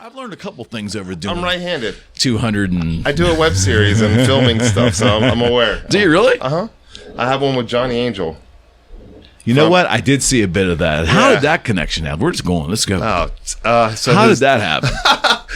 I've learned a couple things over doing. I'm right-handed. 200 and... I do a web series and filming stuff, so I'm aware. Do you really? Uh-huh. I have one with Johnny Angel. You know what? I did see a bit of that. How did that connection happen? We're just going. Let's go. So how did that happen?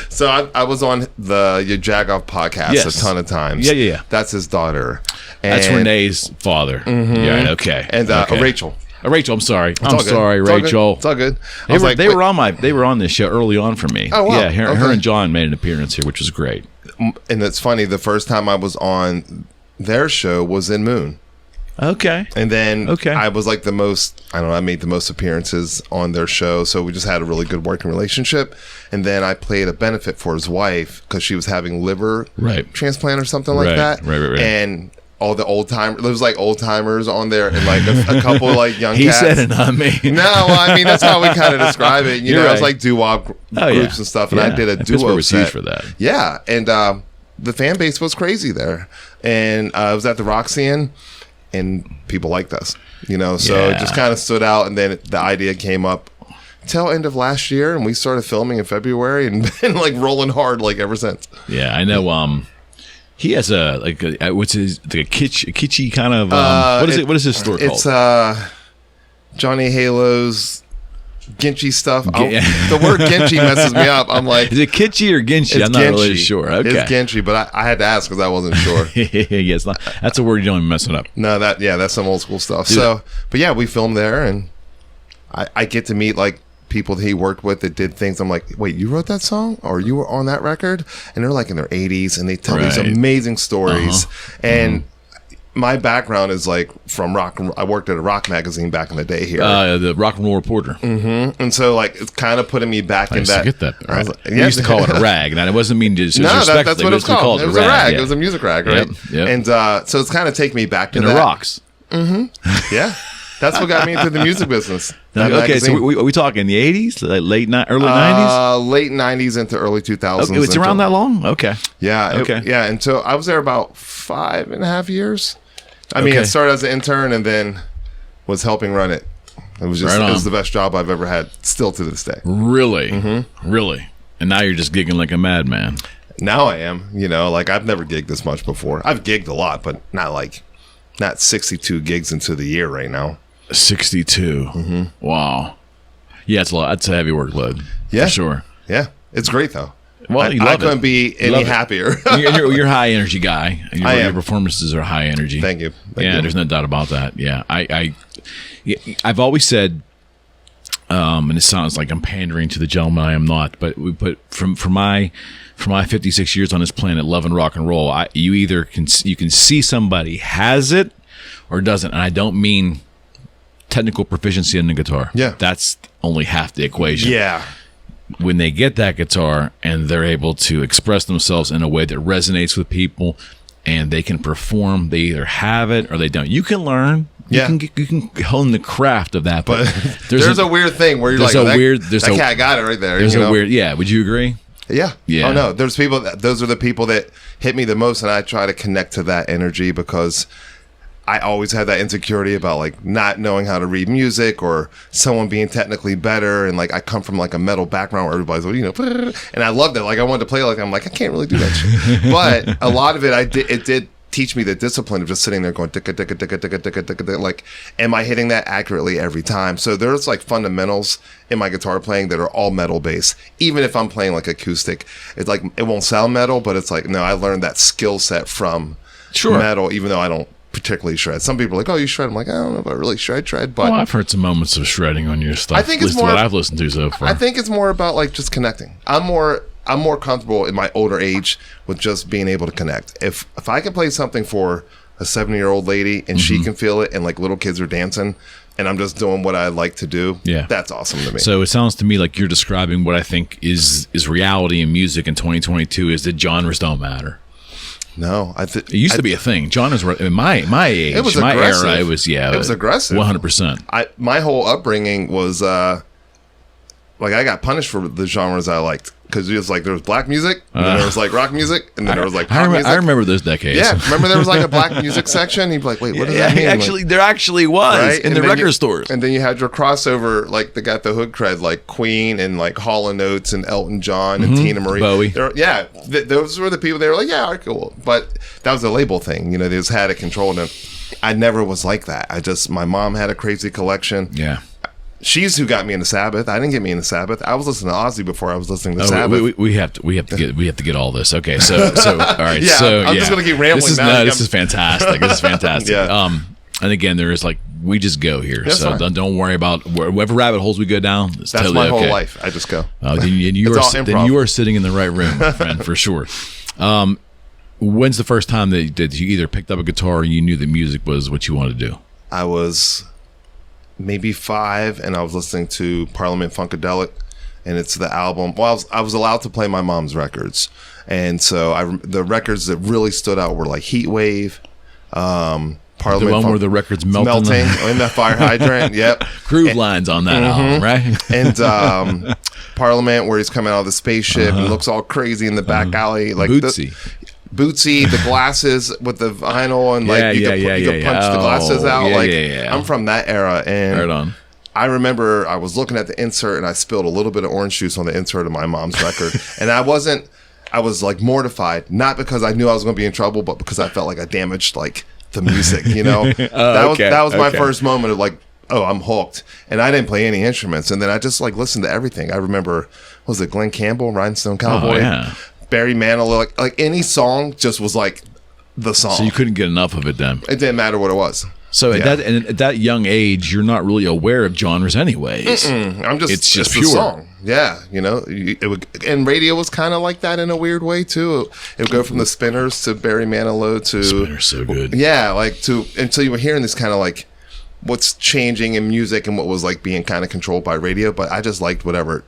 So I was on the Ya Jagoff podcast a ton of times. Yeah. That's his daughter. That's Renee's father. Mm-hmm. Yeah, okay. And Rachel. Rachel, I'm sorry. I'm sorry, Rachel. It's all good. They were on this show early on for me. Oh, wow. Yeah, her and John made an appearance here, which was great. And it's funny, the first time I was on their show was in Moon. Okay. And then I was like I made the most appearances on their show. So we just had a really good working relationship. And then I played a benefit for his wife because she was having liver transplant or something like that. Right. And all the old timers, there was like old timers on there and like a couple of like young cats. He said it, not me. No, I mean, that's how we kind of describe it. You know, it's like doo-wop groups and stuff. And I did a duo set for that. Yeah. And the fan base was crazy there. And I was at the Roxy and people liked us, you know, so it just kind of stood out. And then the idea came up till end of last year, and we started filming in February and been like rolling hard like ever since. Yeah, I know. He has what's his kitschy kind of what is his store called? It's Johnny Halo's Ginchy stuff. The word Ginchy messes me up. I'm like, is it kitschy or Ginchy? I'm not really sure. Okay, it's Ginchy, but I had to ask because I wasn't sure. Yeah, it's not, that's a word you don't even mess it up. No, that's some old school stuff. So, but yeah, we filmed there, and I get to meet like people that he worked with that did things. I'm like, wait, you wrote that song, or you were on that record? And they're like in their 80s, and they tell these amazing stories. And my background is like from rock. I worked at a rock magazine back in the day here, the Rock and Roll Reporter. Mm-hmm. And so like it's kind of putting me back in that. I used to get that. Right? We used to call it a rag, and it wasn't mean to that's what it was called. It was a rag. It was a music rag, right? Yep. And so it's kind of taking me back to that. And the rocks. Mm-hmm. Yeah. That's what got me into the music business. Okay, so are we talking the 80s, early 90s? Late 90s into early 2000s. Okay, it's around that long? Okay. Yeah. Yeah. And so I was there about 5.5 years. I mean, it started as an intern and then was helping run it. It was just it was the best job I've ever had, still to this day. Really? Mm-hmm. Really? And now you're just gigging like a madman. Now I am. You know, like I've never gigged this much before. I've gigged a lot, but not 62 gigs into the year right now. 62. Mm-hmm. Wow. Yeah, it's a lot. It's a heavy workload. Yeah, for sure. Yeah, it's great though. Well, I couldn't be any happier. You're a high energy guy. Your performances are high energy. Thank you. There's no doubt about that. Yeah, I've always said, and it sounds like I'm pandering to the gentleman. I am not, but we put from my 56 years on this planet, loving rock and roll. You can see somebody has it or doesn't, and I don't mean technical proficiency in the guitar. Yeah, that's only half the equation. Yeah. When they get that guitar and they're able to express themselves in a way that resonates with people and they can perform, they either have it or they don't. You can learn. You can hone the craft of that. But there's a weird thing where you're like, that cat got it right there. There's a weird, would you agree? Yeah. Oh, no. Those are the people that hit me the most, and I try to connect to that energy because I always had that insecurity about like not knowing how to read music or someone being technically better. And like I come from like a metal background where everybody's like, and I loved it. Like I wanted to play like I'm like I can't really do that shit. But a lot of it did teach me the discipline of just sitting there going ticka ticka ticka ticka ticka ticka. Like, am I hitting that accurately every time? So there's like fundamentals in my guitar playing that are all metal based. Even if I'm playing like acoustic, it's like it won't sound metal, but it's like no, I learned that skill set from metal, even though I don't particularly shred. Some people are like, oh, you shred. I'm like, I don't know if I really shred, but I've heard some moments of shredding on your stuff. I think it's more what I've listened to so far. I think it's more about like just connecting. I'm more comfortable in my older age with just being able to connect. If I can play something for a 70-year-old lady and she can feel it and like little kids are dancing and I'm just doing what I like to do, that's awesome to me. So it sounds to me like you're describing what I think is reality in music in 2022 is that genres don't matter. No, it used to be a thing. Genres were in my age, it was my aggressive. era. It was aggressive. 100%. My whole upbringing was like I got punished for the genres I liked because it was like there was black music, and then there was like rock music, and then there was like pop music. I remember those decades. Yeah, remember there was like a black music section. You'd be like, wait, what does that mean? Actually, there actually was right? in the record stores. And then you had your crossover, like they got the hood cred, like Queen and like Hall & Oates and Elton John and Tina Marie. Bowie. Those were the people. They were like, yeah, all right, cool. But that was a label thing. You know, they just had it controlled. And I never was like that. My mom had a crazy collection. Yeah. She's who got me into Sabbath. I didn't get me into Sabbath. I was listening to Ozzy before I was listening to Sabbath. We have to get all this. Okay, so all right. Yeah, so I'm just gonna keep rambling now. This is fantastic. This is fantastic. Yeah. And again, there is like we just go here. That's so fine. don't worry about whatever rabbit holes we go down. It's That's totally my whole okay. life. I just go. Then you are sitting in the right room, my friend, for sure. When's the first time that you either picked up a guitar or you knew that music was what you wanted to do? I was maybe 5, and I was listening to Parliament Funkadelic, and it's the album. Well, I was allowed to play my mom's records, and so the records that really stood out were like Heat Wave, Parliament. The one where the record's melting in the fire hydrant. Yep, groove lines on that album, right? And Parliament, where he's coming out of the spaceship and looks all crazy in the back alley, like Bootsy, the glasses with the vinyl, and like you could punch the glasses out. I'm from that era, and right on. I remember I was looking at the insert and I spilled a little bit of orange juice on the insert of my mom's record, and I was like mortified, not because I knew I was going to be in trouble, but because I felt like I damaged like the music, you know. That was my first moment of like, oh, I'm hooked, and I didn't play any instruments, and then I just like listened to everything. I remember, was it Glenn Campbell, Rhinestone Cowboy? Oh, yeah. Barry Manilow, like any song just was like the song. So you couldn't get enough of it then. It didn't matter what it was. So at that young age, you're not really aware of genres anyways. It's just pure a song. Yeah, you know, and radio was kind of like that in a weird way too. It would go from the Spinners to Barry Manilow to Spinners, so good. Yeah, like until you were hearing this kind of like what's changing in music and what was like being kind of controlled by radio. But I just liked whatever it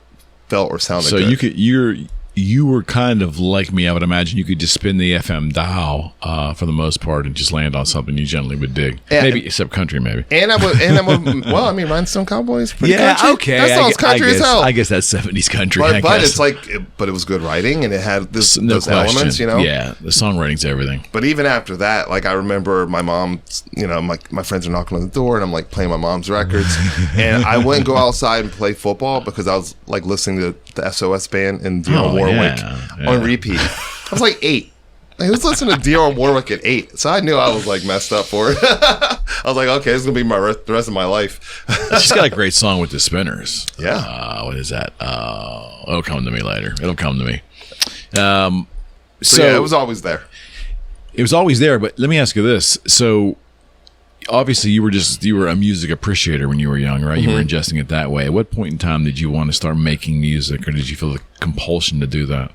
felt or sounded good. So you were kind of like me. I would imagine you could just spin the FM dial for the most part and just land on something you generally would dig. Maybe except country, maybe. And well, I mean, Rhinestone Cowboy is pretty country. Okay. That sounds country as hell. I guess that's 70s country. But it's like, but it was good writing, and it had those elements, you know. Yeah, the songwriting's everything. But even after that, like I remember my mom, you know, my friends are knocking on the door, and I'm like playing my mom's records, and I wouldn't go outside and play football because I was like listening to the SOS band and Dionne Warwick on repeat. I was like 8. I was listening to Dionne Warwick at 8, so I knew I was like messed up for it. I was like, okay, this is gonna be the rest of my life. She's got a great song with the Spinners. Yeah. What is that? It'll come to me later. It'll come to me. So yeah, it was always there. It was always there, but let me ask you this. So obviously you were a music appreciator when you were young, right? You were ingesting it that way. At what point in time did you want to start making music, or did you feel the compulsion to do that?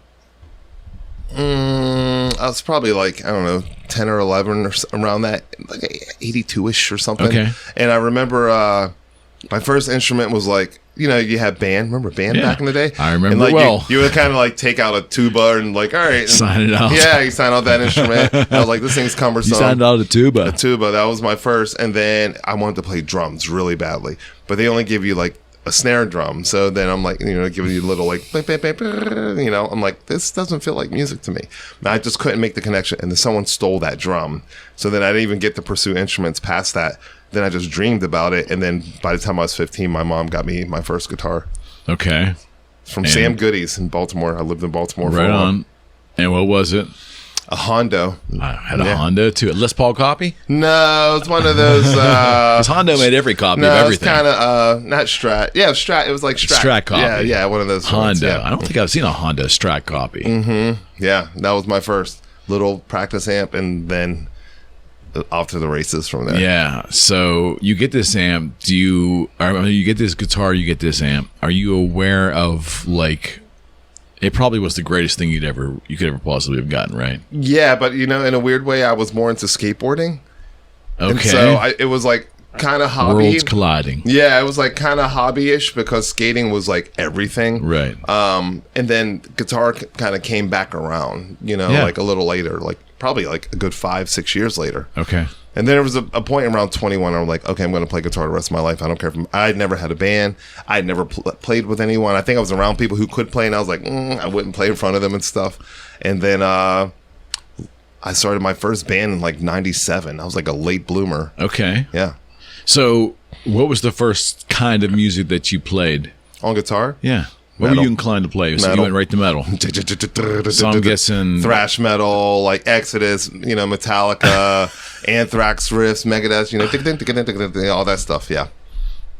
I was probably like, I don't know, 10 or 11 or around that, like 82-ish or something. Okay. And I remember my first instrument was like, you know, you had band. Remember band back in the day? I remember and like well. You would kind of like take out a tuba and like, all right. Sign it out. Yeah, you sign out that instrument. I was like, this thing's cumbersome. You signed out a tuba. A tuba. That was my first. And then I wanted to play drums really badly. But they only give you like a snare drum. So then I'm like, you know, giving you a little like, you know, I'm like, this doesn't feel like music to me. And I just couldn't make the connection. And then someone stole that drum. So then I didn't even get to pursue instruments past that. Then I just dreamed about it. And then by the time I was 15, my mom got me my first guitar. Okay. From Sam Goody's in Baltimore. I lived in Baltimore for a while. Right on. And what was it? A Hondo. I had a Hondo too. A Les Paul copy? No, it's one of those. Because Hondo made every copy of everything. No, it's kind of not Strat. Yeah, it was Strat. It was like Strat. Strat copy. Yeah, one of those. Hondo. Ones, yeah. I don't think I've seen a Hondo Strat copy. Yeah, that was my first little practice amp, and then off to the races from there. Yeah. So you get this amp. You get this guitar. You get this amp. Are you aware of like? It probably was the greatest thing you could ever possibly have gotten, right? Yeah, but you know, in a weird way, I was more into skateboarding. Okay. And so it was like kind of hobby. Worlds colliding. Yeah, it was like kind of hobby-ish because skating was like everything. Right. And then guitar kind of came back around, you know, like a little later, like probably like a good 5-6 years later. Okay. And then there was a point around 21 where I'm like, okay, I'm going to play guitar the rest of my life. I don't care if I'd never had a band. I'd never played with anyone. I think I was around people who could play, and I was like, I wouldn't play in front of them and stuff. And then I started my first band in like 97. I was like a late bloomer. Okay. Yeah. So what was the first kind of music that you played? On guitar? Yeah. What Metal. were you inclined to play? So you Metal. went right to metal. So I'm guessing thrash metal, like Exodus, Metallica, Anthrax riffs, Megadeth, all that stuff. Yeah.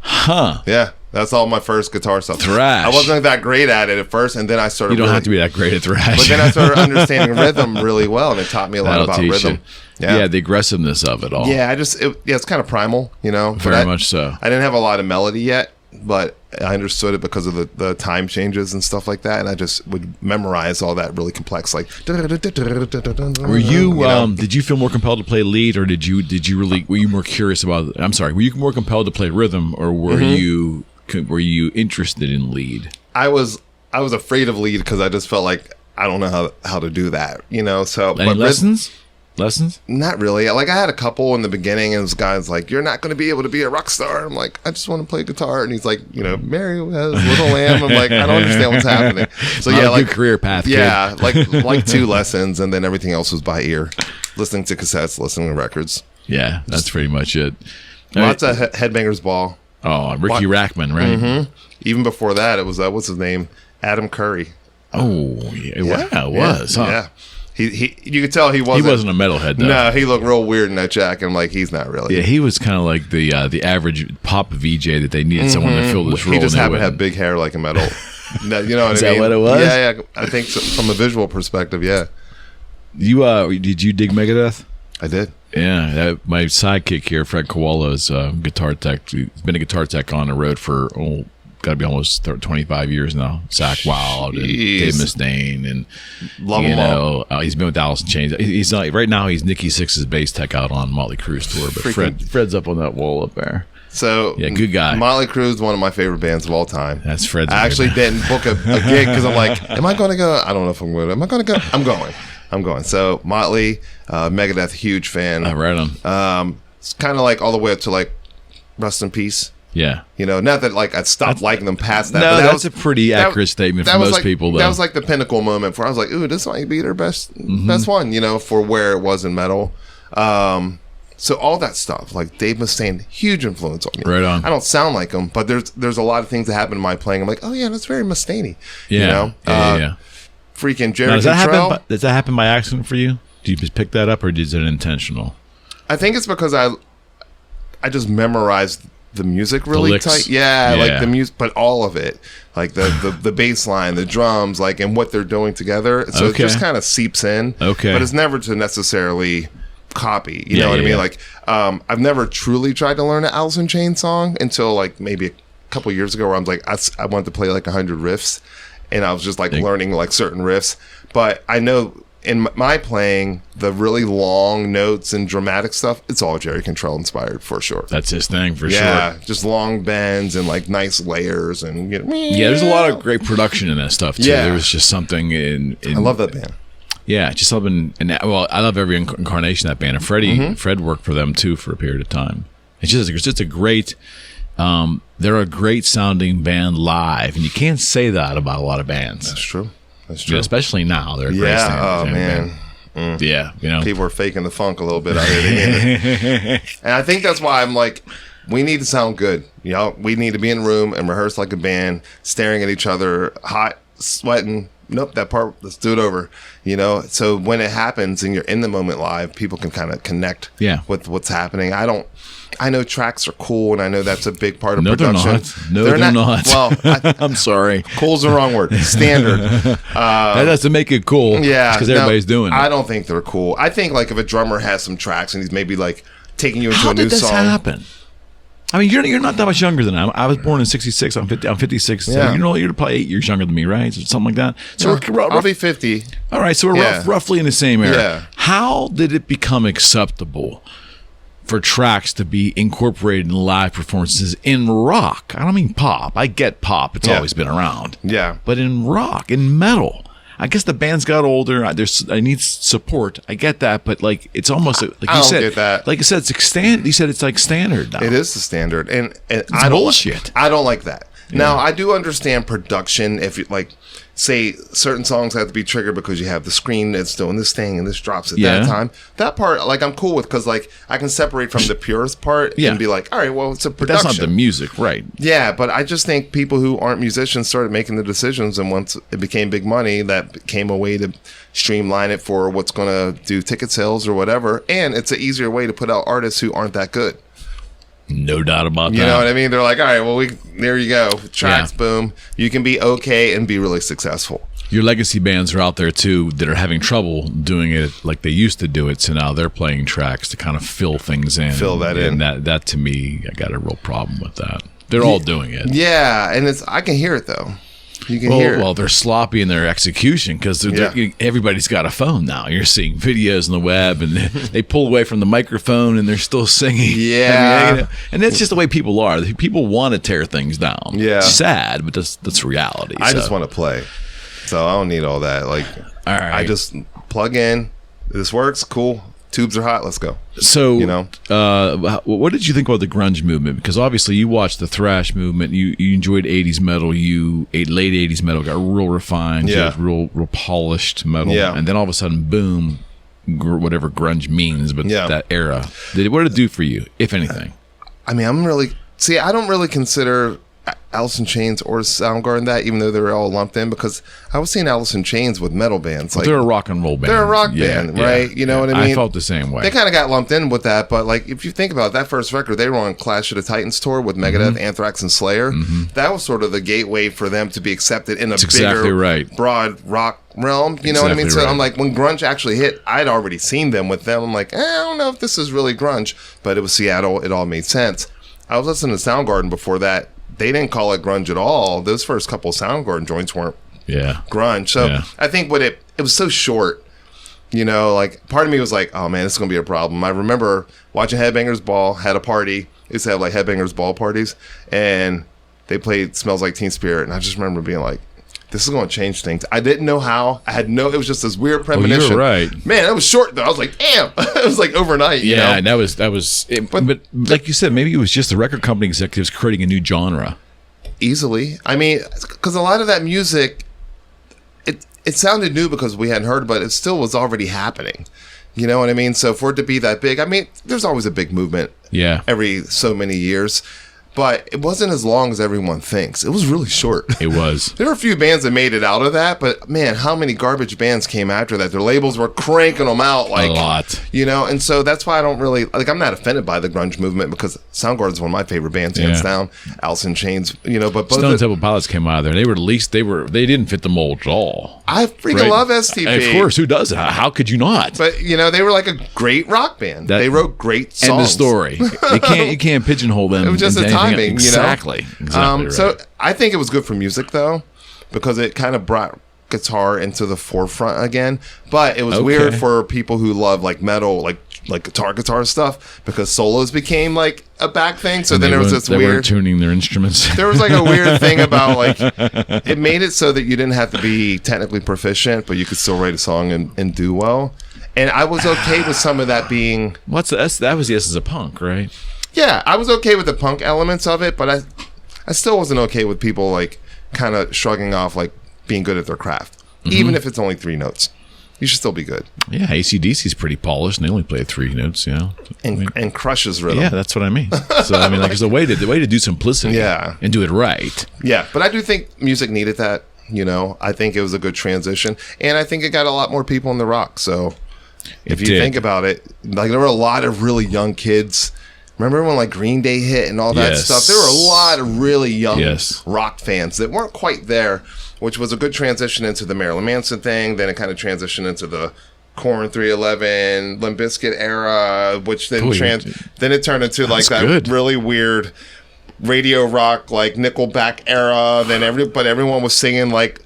Huh. Yeah. That's all my first guitar stuff. Thrash. I wasn't that great at it at first, and then I started. You don't have to be that great at thrash. But then I started understanding rhythm really well, and it taught me a lot about rhythm. Yeah, the aggressiveness of it all. Yeah, it's kind of primal, Very much so. I didn't have a lot of melody yet, but I understood it because of the time changes and stuff like that, and I just would memorize all that really complex, like. Were you? Did you feel more compelled to play lead, or did you really? Were you more curious about? I'm sorry. Were you more compelled to play rhythm, or were you? Were you interested in lead? I was afraid of lead because I just felt like I don't know how to do that, So Any lessons? Lessons? Not really. Like I had a couple in the beginning, and this guy's like, "You're not going to be able to be a rock star." I'm like, "I just want to play guitar," and he's like, "Mary has Little Lamb." I'm like, "I don't understand what's happening." So Not yeah, a like good career path. Yeah, Kid. like 2 lessons, and then everything else was by ear, listening to cassettes, listening to records. Yeah, that's pretty much it. Lots of Headbangers Ball. Oh, Ricky Rackman, right? Mm-hmm. Even before that, it was what's his name, Adam Curry. Oh, yeah, wow, it was. Huh? Yeah. He you could tell he wasn't a metalhead, though. No, he looked real weird in that jacket. I'm like, he's not really. Yeah, he was kind of like the average pop VJ that they needed someone to fill this role. He just happened to have big hair like a metal. You know what I mean? Is that what it was? Yeah. I think so, from a visual perspective, yeah. You did you dig Megadeth? I did. Yeah, my sidekick here, Fred Koala, is a guitar tech. He's been a guitar tech on the road for got to be almost 25 years now. Zach Wild and Dave Mustaine, and Love him all. He's been with Alice in Chains. He's not right now. He's Nikki Sixx's bass tech out on Motley Crue's tour. But Fred's up on that wall up there. So yeah, good guy. Motley Crue is one of my favorite bands of all time. That's Fred's. I actually didn't book a gig because I'm like, am I going to go? I don't know if I'm going to. Am I going to go? I'm going. So Motley, Megadeth, huge fan. Right on. It's kind of like all the way up to like Rest in Peace. Yeah. Not that like I stopped liking them past that. No, but that's a pretty accurate statement for most people, though. That was like the pinnacle moment where I was like, ooh, this might be their best one, for where it was in metal. So all that stuff, like Dave Mustaine, huge influence on me. Right on. I don't sound like him, but there's a lot of things that happen in my playing. I'm like, oh yeah, that's very Mustaine-y. Yeah. Yeah. Freaking Jerry Cantrell. Does that happen by accident for you? Do you just pick that up, or is it intentional? I think it's because I just memorized the music really tight. Yeah, like the music, but all of it, like the bass line, the drums, like, and what they're doing together. So it just kind of seeps in. Okay. But it's never to necessarily copy. You know what I mean? Like, I've never truly tried to learn an Alice in Chains song until like maybe a couple years ago, where I was like, I wanted to play like 100 riffs, and I was just like learning like certain riffs. But I know in my playing, the really long notes and dramatic stuff, it's all Jerry Cantrell inspired for sure. That's his thing for sure. Yeah, just long bends and like nice layers and yeah, there's a lot of great production in that stuff too. Yeah. There was just something in I love that band. Yeah, just something. And well, I love every incarnation of that band. And Fred worked for them too for a period of time. It's just a great. They're a great sounding band live, and you can't say that about a lot of bands. That's true. That's true. Especially now, they're a great sounding man. Band. Yeah, people are faking the funk a little bit out here. And I think that's why I'm like, we need to sound good. We need to be in a room and rehearse like a band, staring at each other, hot, sweating. Nope, that part, let's do it over. So when it happens and you're in the moment live, people can kind of connect with what's happening. I know tracks are cool, and I know that's a big part of production. They're not. Well, I'm sorry. Cool's the wrong word. Standard. That doesn't make it cool. Yeah, because everybody's doing it. I don't think they're cool. I think like if a drummer has some tracks and he's maybe like taking you into a new song. How did this happen? I mean, you're not that much younger than I was born in '66. I'm 56. Yeah. So you're probably 8 years younger than me, right? Something like that. So I'll be 50. All right, so we're roughly in the same era. Yeah. How did it become acceptable for tracks to be incorporated in live performances in rock? I don't mean pop. I get pop. It's always been around. Yeah. But in rock, in metal, I guess the band's got older. I need support. I get that, but like it's almost like I you don't said. get that. Like I said, you said it's like standard now. It is the standard, and It's bullshit. I don't like that. Now I do understand production. If you like, say certain songs have to be triggered because you have the screen that's doing this thing and this drops at that time. That part, like, I'm cool with because like I can separate from the purest part and be like, all right, well, it's a production. That's not the music, right? Yeah, but I just think people who aren't musicians started making the decisions, and once it became big money, that became a way to streamline it for what's going to do ticket sales or whatever. And it's an easier way to put out artists who aren't that good. No doubt about that. You know what I mean? They're like, all right, well, there you go. Tracks, boom. You can be okay and be really successful. Your legacy bands are out there too that are having trouble doing it like they used to do it. So now they're playing tracks to kind of fill things in. Fill that in. And that to me, I got a real problem with that. They're all doing it. Yeah, and I can hear it though. You can hear it. Well, they're sloppy in their execution because everybody's got a phone now. You're seeing videos on the web, and they pull away from the microphone, and they're still singing. Yeah, I mean, and that's just the way people are. People want to tear things down. Yeah, it's sad, but that's reality. I just want to play, so I don't need all that. Like, all right, I just plug in. This works. Cool. Tubes are hot. Let's go. So, you know, what did you think about the grunge movement? Because obviously you watched the thrash movement. You enjoyed 80s metal. You late 80s metal got real refined. Yeah. Real polished metal. Yeah. And then all of a sudden, boom, whatever grunge means, but that era. What did it do for you, if anything? I mean, I don't really consider Alice in Chains or Soundgarden that, even though they're all lumped in, because I was seeing Alice in Chains with metal bands. Like, they're a rock and roll band. They're a rock band, right? You know what I mean? I felt the same way. They kind of got lumped in with that, but like if you think about it, that first record, they were on Clash of the Titans tour with Megadeth, Anthrax, and Slayer. That was sort of the gateway for them to be accepted in a bigger, broad rock realm. You know what I mean? So I'm like, when grunge actually hit, I'd already seen them with them. I'm like, I don't know if this is really grunge, but it was Seattle. It all made sense. I was listening to Soundgarden before that. They didn't call it grunge at all. Those first couple of Soundgarden joints weren't grunge. So I think it was so short, you know, like part of me was like, oh man, this is going to be a problem. I remember watching Headbangers Ball, had a party. They used to have like Headbangers Ball parties, and they played Smells Like Teen Spirit. And I just remember being like, this is going to change things. I didn't know how. It was just this weird premonition. You're right. Man, it was short though. I was like, damn. It was like overnight. You know? And that was. But like you said, maybe it was just the record company executives creating a new genre. Easily. I mean, because a lot of that music, it sounded new because we hadn't heard, but it still was already happening. You know what I mean? So for it to be that big, I mean, there's always a big movement. Yeah. Every so many years. But it wasn't as long as everyone thinks. It was really short. It was. There were a few bands that made it out of that, but man, how many garbage bands came after that? Their labels were cranking them out like a lot. You know, and so that's why I don't really like. I'm not offended by the grunge movement because Soundgarden's one of my favorite bands, hands down. Alice in Chains, you know, but both Stone Temple Pilots came out of there. They were they didn't fit the mold at all. I freaking love STP. Of course, who doesn't? How could you not? But you know, they were like a great rock band. They wrote great songs. End of story. You can't pigeonhole them. It was just the timing, you know. Exactly right. So I think it was good for music though, because it kind of brought guitar into the forefront again. But it was weird for people who love like metal, like guitar stuff, because solos became like a back thing. So then there was this they weird weren't tuning their instruments. There was like a weird thing about like it made it so that you didn't have to be technically proficient, but you could still write a song and do well. And I was okay with some of that being. That was the essence of punk, right? Yeah, I was okay with the punk elements of it, but I still wasn't okay with people like kind of shrugging off like being good at their craft, even if it's only 3 notes. You should still be good. Yeah, AC/DC's pretty polished, and they only play 3 notes, you know, and crushes rhythm. Yeah, that's what I mean. So I mean, like, there's a way to do simplicity, and do it right. Yeah, but I do think music needed that. You know, I think it was a good transition, and I think it got a lot more people in the rock. So if you think about it, like there were a lot of really young kids. Remember when like Green Day hit and all that stuff? There were a lot of really young rock fans that weren't quite there, which was a good transition into the Marilyn Manson thing. Then it kind of transitioned into the Korn 311, Limp Bizkit era, which then then it turned into like that really weird radio rock, like Nickelback era. Then everyone was singing like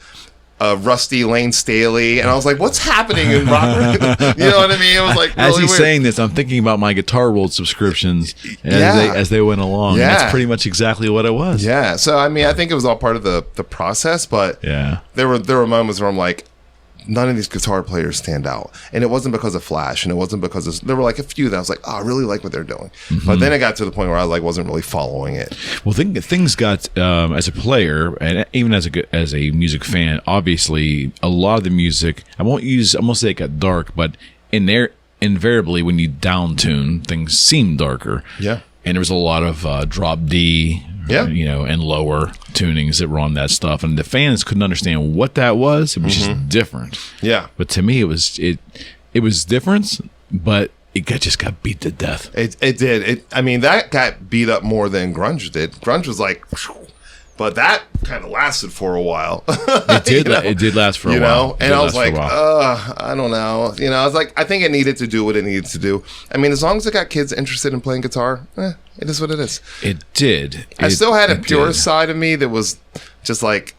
Rusty Lane Staley, and I was like, what's happening in rock? You know what I mean? It was like really as he's weird. saying this, I'm thinking about my Guitar World subscriptions as they went along. Yeah. That's pretty much exactly what it was. Yeah. So I mean, I think it was all part of the process, but there were moments where I'm like, none of these guitar players stand out. And it wasn't because of flash, and it wasn't because there were like a few that I was like, oh, I really like what they're doing. But then it got to the point where I like wasn't really following it. Well, things got as a player and even as a music fan. Obviously, a lot of the music I won't say it got dark, but invariably when you down tune, things seem darker. Yeah. And there was a lot of drop D, and lower tunings that were on that stuff, and the fans couldn't understand what that was. It was just different. Yeah. But to me, it was different, but it just got beat to death. It did. I mean, that got beat up more than grunge did. Grunge was like, but that kind of lasted for a while. It did. It did last for a while. And I was like, I don't know. I was like, I think it needed to do what it needed to do. I mean, as long as it got kids interested in playing guitar, it is what it is. It did. I still had a pure side of me that was just like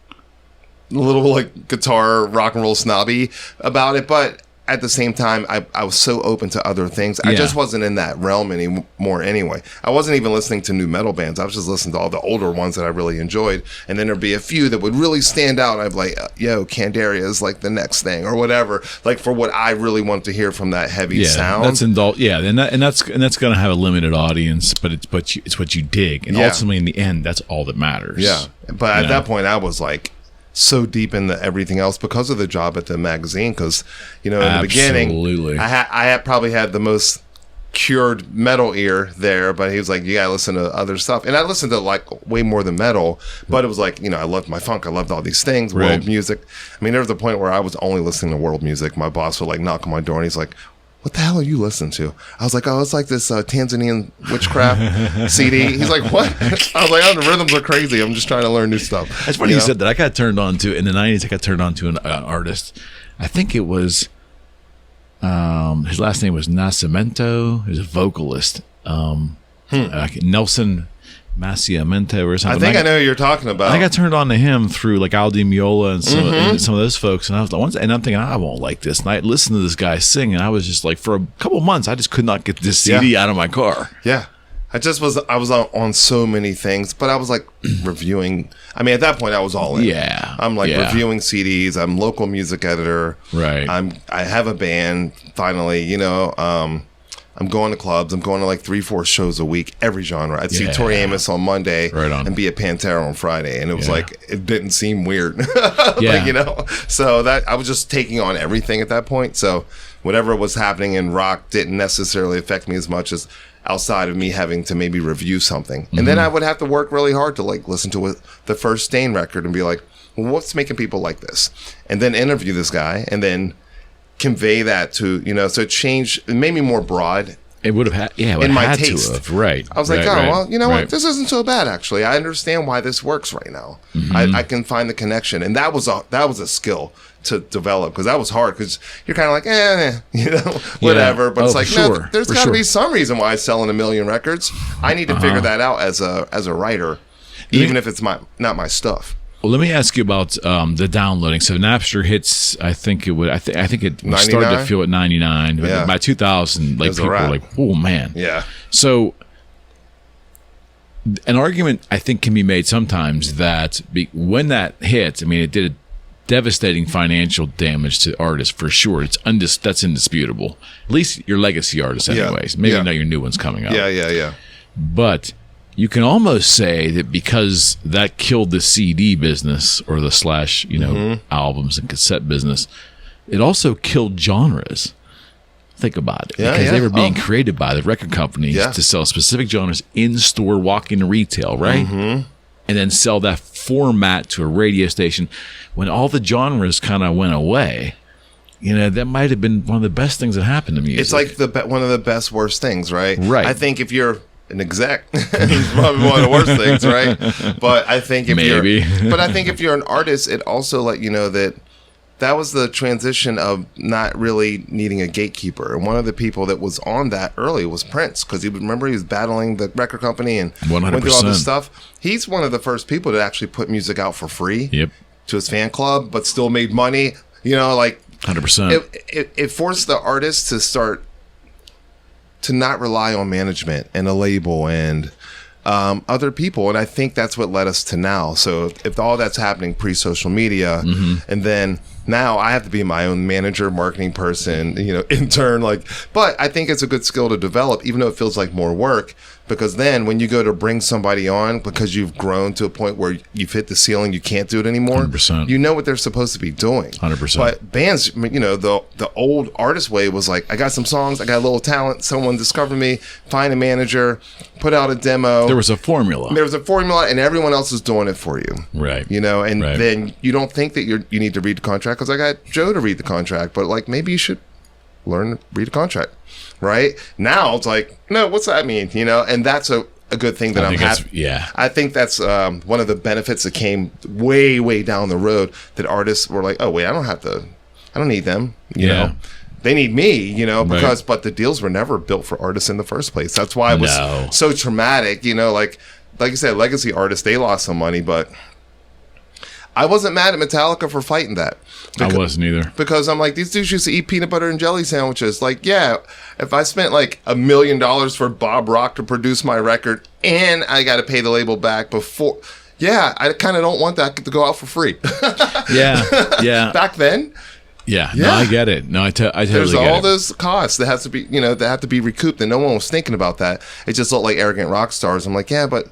a little like guitar rock and roll snobby about it, but at the same time, I was so open to other things. I just wasn't in that realm anymore anyway. I wasn't even listening to new metal bands. I was just listening to all the older ones that I really enjoyed. And then there'd be a few that would really stand out. I'd be like, yo, Candaria is like the next thing or whatever. Like for what I really want to hear from that heavy sound. That's and that's going to have a limited audience, but it's what you dig. And ultimately in the end, that's all that matters. Yeah. But at that point, I was like, so deep in everything else because of the job at the magazine. Because in the beginning, I had probably had the most cured metal ear there, but he was like, you gotta listen to other stuff, and I listened to like way more than metal. But it was like, I loved my funk, I loved all these things, world music. I mean, there was a point where I was only listening to world music. My boss would like knock on my door and he's like, what the hell are you listening to? I was like, oh, it's like this Tanzanian witchcraft CD. He's like, what? I was like, oh, the rhythms are crazy. I'm just trying to learn new stuff. That's funny you said that. I got turned on to, in the 90s, I got turned on to an artist. I think it was, his last name was Nascimento. He was a vocalist. Nelson Maciamento or something. I think I know who you're talking about. I got turned on to him through like Al Di Meola and some of those folks, and I'm thinking I won't like this. And I listened to this guy sing, and I was just like, for a couple months, I just could not get this CD out of my car. Yeah, I was on so many things, but I was like reviewing. I mean, at that point, I was all in. Yeah, I'm like reviewing CDs. I'm local music editor. Right. I have a band finally. I'm going to clubs. I'm going to like 3-4 shows a week, every genre. I'd see Tori Amos on Monday and be at Pantera on Friday. And it was like, it didn't seem weird. So that I was just taking on everything at that point. So whatever was happening in rock didn't necessarily affect me as much as outside of me having to maybe review something. And then I would have to work really hard to like listen to the first Stain record and be like, well, what's making people like this? And then interview this guy and then convey that to so it made me more broad. It would have had in my taste, right? I was like, well, you know what, this isn't so bad actually. I understand why this works right now. I can find the connection, and that was a skill to develop, because that was hard, because you're kind of like whatever, but it's like, no, there's got to be some reason why it's selling 1 million records. I need to figure that out as a writer, even if it's not my stuff. Well, let me ask you about the downloading. So Napster hits, I think it started to feel at 99. But by 2000, like people were like, "Oh man!" Yeah. So an argument I think can be made sometimes that when that hit, I mean, it did a devastating financial damage to artists for sure. That's indisputable. At least your legacy artists, anyways. Maybe not your new ones coming up. Yeah. But you can almost say that because that killed the CD business or the / albums and cassette business, it also killed genres. Think about it. Because they were being created by the record companies to sell specific genres in store, walk into retail, right? And then sell that format to a radio station. When all the genres kind of went away, that might have been one of the best things that happened to music. It's like one of the best, worst things, right? Right. I think if you're an exec, it's probably one of the worst things, right? But I think if you're an artist, it also let you know that was the transition of not really needing a gatekeeper. And one of the people that was on that early was Prince, because he was battling the record company and 100%. went through all this stuff. He's one of the first people to actually put music out for free to his fan club, but still made money. 100%. It forced the artist to start to not rely on management and a label and other people. And I think that's what led us to now. So if all that's happening pre-social media, and then now I have to be my own manager, marketing person, intern, but I think it's a good skill to develop, even though it feels like more work. Because then when you go to bring somebody on, because you've grown to a point where you've hit the ceiling, you can't do it anymore. 100%. You know what they're supposed to be doing. 100%. But bands, the old artist way was like, I got some songs, I got a little talent, someone discovered me, find a manager, put out a demo. There was a formula. And everyone else is doing it for you. Right. And right. then you don't think that you need to read the contract, because I got Joe to read the contract, but maybe you should learn to read a contract. Right now, it's like, no, what's that mean? And that's a good thing that I'm happy. Yeah, I think that's one of the benefits that came way, way down the road, that artists were like, oh wait, I don't need them. You know, they need me. Because but the deals were never built for artists in the first place. That's why it was so traumatic. Like you said, legacy artists, they lost some money, but I wasn't mad at Metallica for fighting that. I wasn't either. Because I'm like, these dudes used to eat peanut butter and jelly sandwiches. If I spent $1 million for Bob Rock to produce my record and I got to pay the label back before, I kind of don't want that to go out for free. Yeah. Back then. Yeah. No, I get it. No, I totally get it. There's all those costs that has to be, that have to be recouped, and no one was thinking about that. It just looked like arrogant rock stars. I'm like, but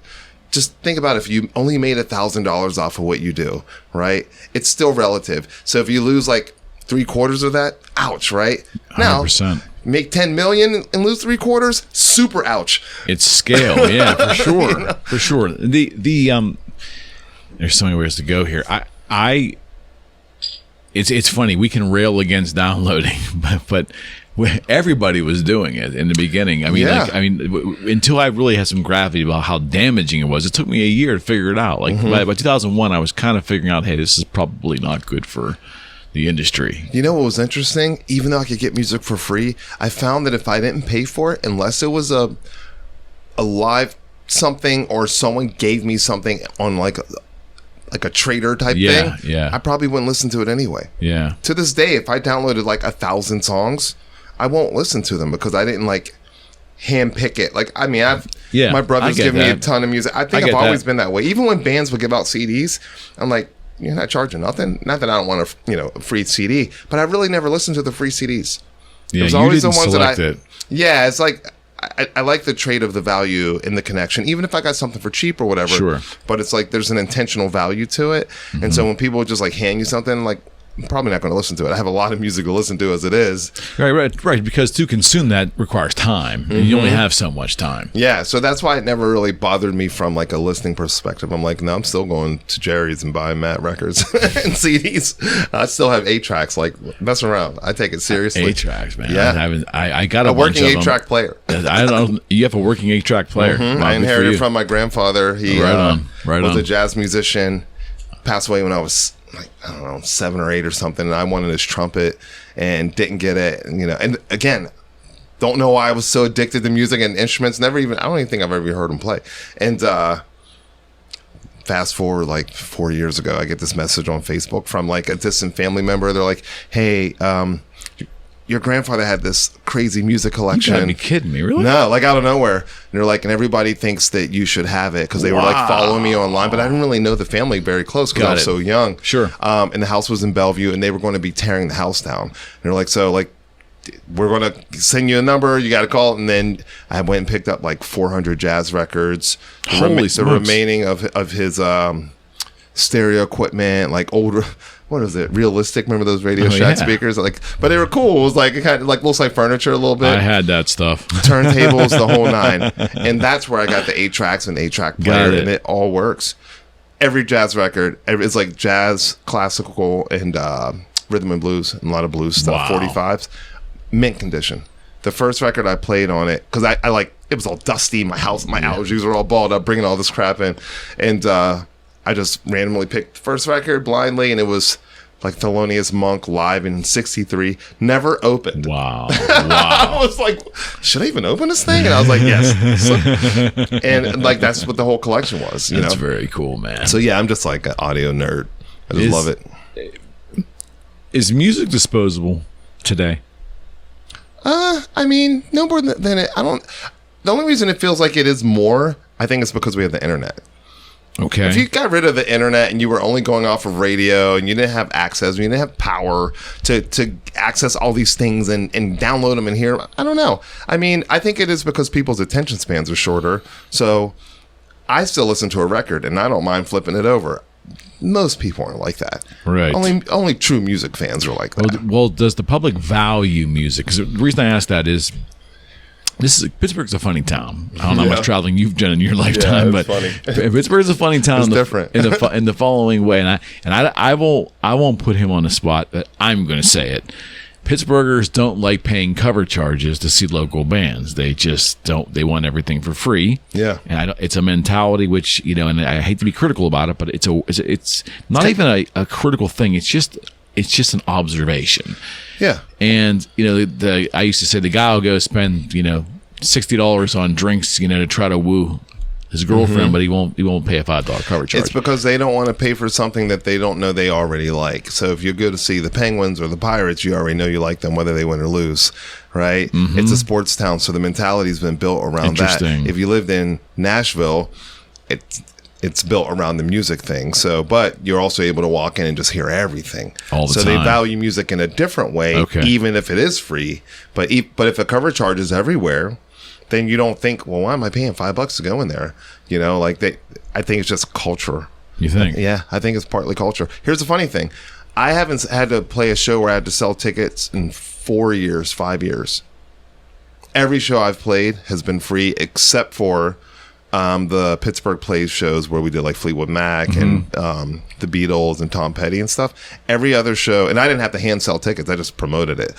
just think about if you only made $1,000 off of what you do, right? It's still relative. So if you lose 3/4 of that, ouch, right? 100%. Now, make 10 million and lose 3/4, super ouch. It's scale, yeah, for sure, for sure. The there's so many ways to go here. It's funny, we can rail against downloading, but everybody was doing it in the beginning. Until I really had some gravity about how damaging it was. It took me a year to figure it out. By 2001, I was kind of figuring out, hey, this is probably not good for the industry. You know what was interesting? Even though I could get music for free, I found that if I didn't pay for it, unless it was a live something or someone gave me something on a trader type thing, I probably wouldn't listen to it anyway. Yeah. To this day, if I downloaded 1,000 songs, I won't listen to them because I didn't hand pick it. My brother's given me a ton of music. I think I've always been that way. Even when bands would give out CDs, I'm like, you're not charging nothing. Not that I don't want a free CD, but I really never listened to the free CDs. Yeah, it was always the ones that it. Yeah, it's like I like the trade of the value in the connection, even if I got something for cheap or whatever. Sure. But it's there's an intentional value to it, and so when people just hand you something, I'm probably not going to listen to it. I have a lot of music to listen to as it is. Right. Because to consume that requires time. And you only have so much time. Yeah, so that's why it never really bothered me from a listening perspective. I'm like, no, I'm still going to Jerry's and buying Matt records and CDs. I still have 8-tracks. Mess around. I take it seriously. 8-tracks, man. Yeah, I got a working 8-track player. I don't know. You have a working 8-track player. I inherited it from my grandfather. He was a jazz musician. Passed away when I was 7 or 8 or something, and I wanted his trumpet and didn't get it. And again, don't know why I was so addicted to music and instruments. I don't even think I've ever heard him play. And fast forward 4 years ago, I get this message on Facebook from a distant family member. They're like, hey, your grandfather had this crazy music collection. You gotta be kidding me, really? No, out of nowhere. And they're and everybody thinks that you should have it because they were following me online, but I didn't really know the family very close because I was so young. Sure. And the house was in Bellevue, and they were going to be tearing the house down. And they're we're going to send you a number, you got to call it. And then I went and picked up 400 jazz records. The remaining of his stereo equipment, older, what is it, Realistic, remember those Radio Shack speakers, but they were cool. It was it kind of looks like furniture a little bit. I had that stuff. Turntables, the whole 9. And that's where I got the 8-tracks and 8-track player, and it all works. Every jazz record, it's jazz, classical, and rhythm and blues, and a lot of blues stuff. 45s, mint condition. The first record I played on it, because I it was all dusty, my house, my allergies were all balled up, bringing all this crap in, and I just randomly picked the first record blindly, and it was Thelonious Monk live in '63. Never opened. Wow. I was like, should I even open this thing? And I was like, yes. And that's what the whole collection was. That's very cool, man. So yeah, I'm just an audio nerd. I just love it. Is music disposable today? No more than it. The only reason it feels like it is more I think it's because we have the internet. Okay. If you got rid of the internet and you were only going off of radio and you didn't have access, you didn't have power to access all these things and download them and hear them, I don't know. I mean, I think it is because people's attention spans are shorter. So I still listen to a record and I don't mind flipping it over. Most people aren't like that. Right. Only true music fans are like that. Well, does the public value music? Because the reason I ask that is, Pittsburgh's a funny town. I don't know how much traveling you've done in your lifetime, but funny. Pittsburgh's a funny town. It's different in the following way, and I won't put him on the spot, but I'm going to say it. Pittsburghers don't like paying cover charges to see local bands. They just don't. They want everything for free. Yeah, and it's a mentality which, and I hate to be critical about it, but it's not even a critical thing. It's just an observation. Yeah. And I used to say the guy will go spend $60 on drinks to try to woo his girlfriend, but he won't pay a $5 cover charge. It's because they don't want to pay for something that they don't know they already like. So if you go to see the Penguins or the Pirates, you already know you like them whether they win or lose, right? It's a sports town, so the mentality's been built around that. If you lived in Nashville, it's built around the music thing. So, but you're also able to walk in and just hear everything. All the time. So they value music in a different way, even if it is free. But if a cover charge is everywhere, then you don't think, well, why am I paying $5 to go in there? I think it's just culture. You think? Yeah, I think it's partly culture. Here's the funny thing. I haven't had to play a show where I had to sell tickets in 5 years. Every show I've played has been free except for the Pittsburgh Plays shows where we did like Fleetwood Mac and the Beatles and Tom Petty and stuff. Every other show, and I didn't have to hand sell tickets. I just promoted it.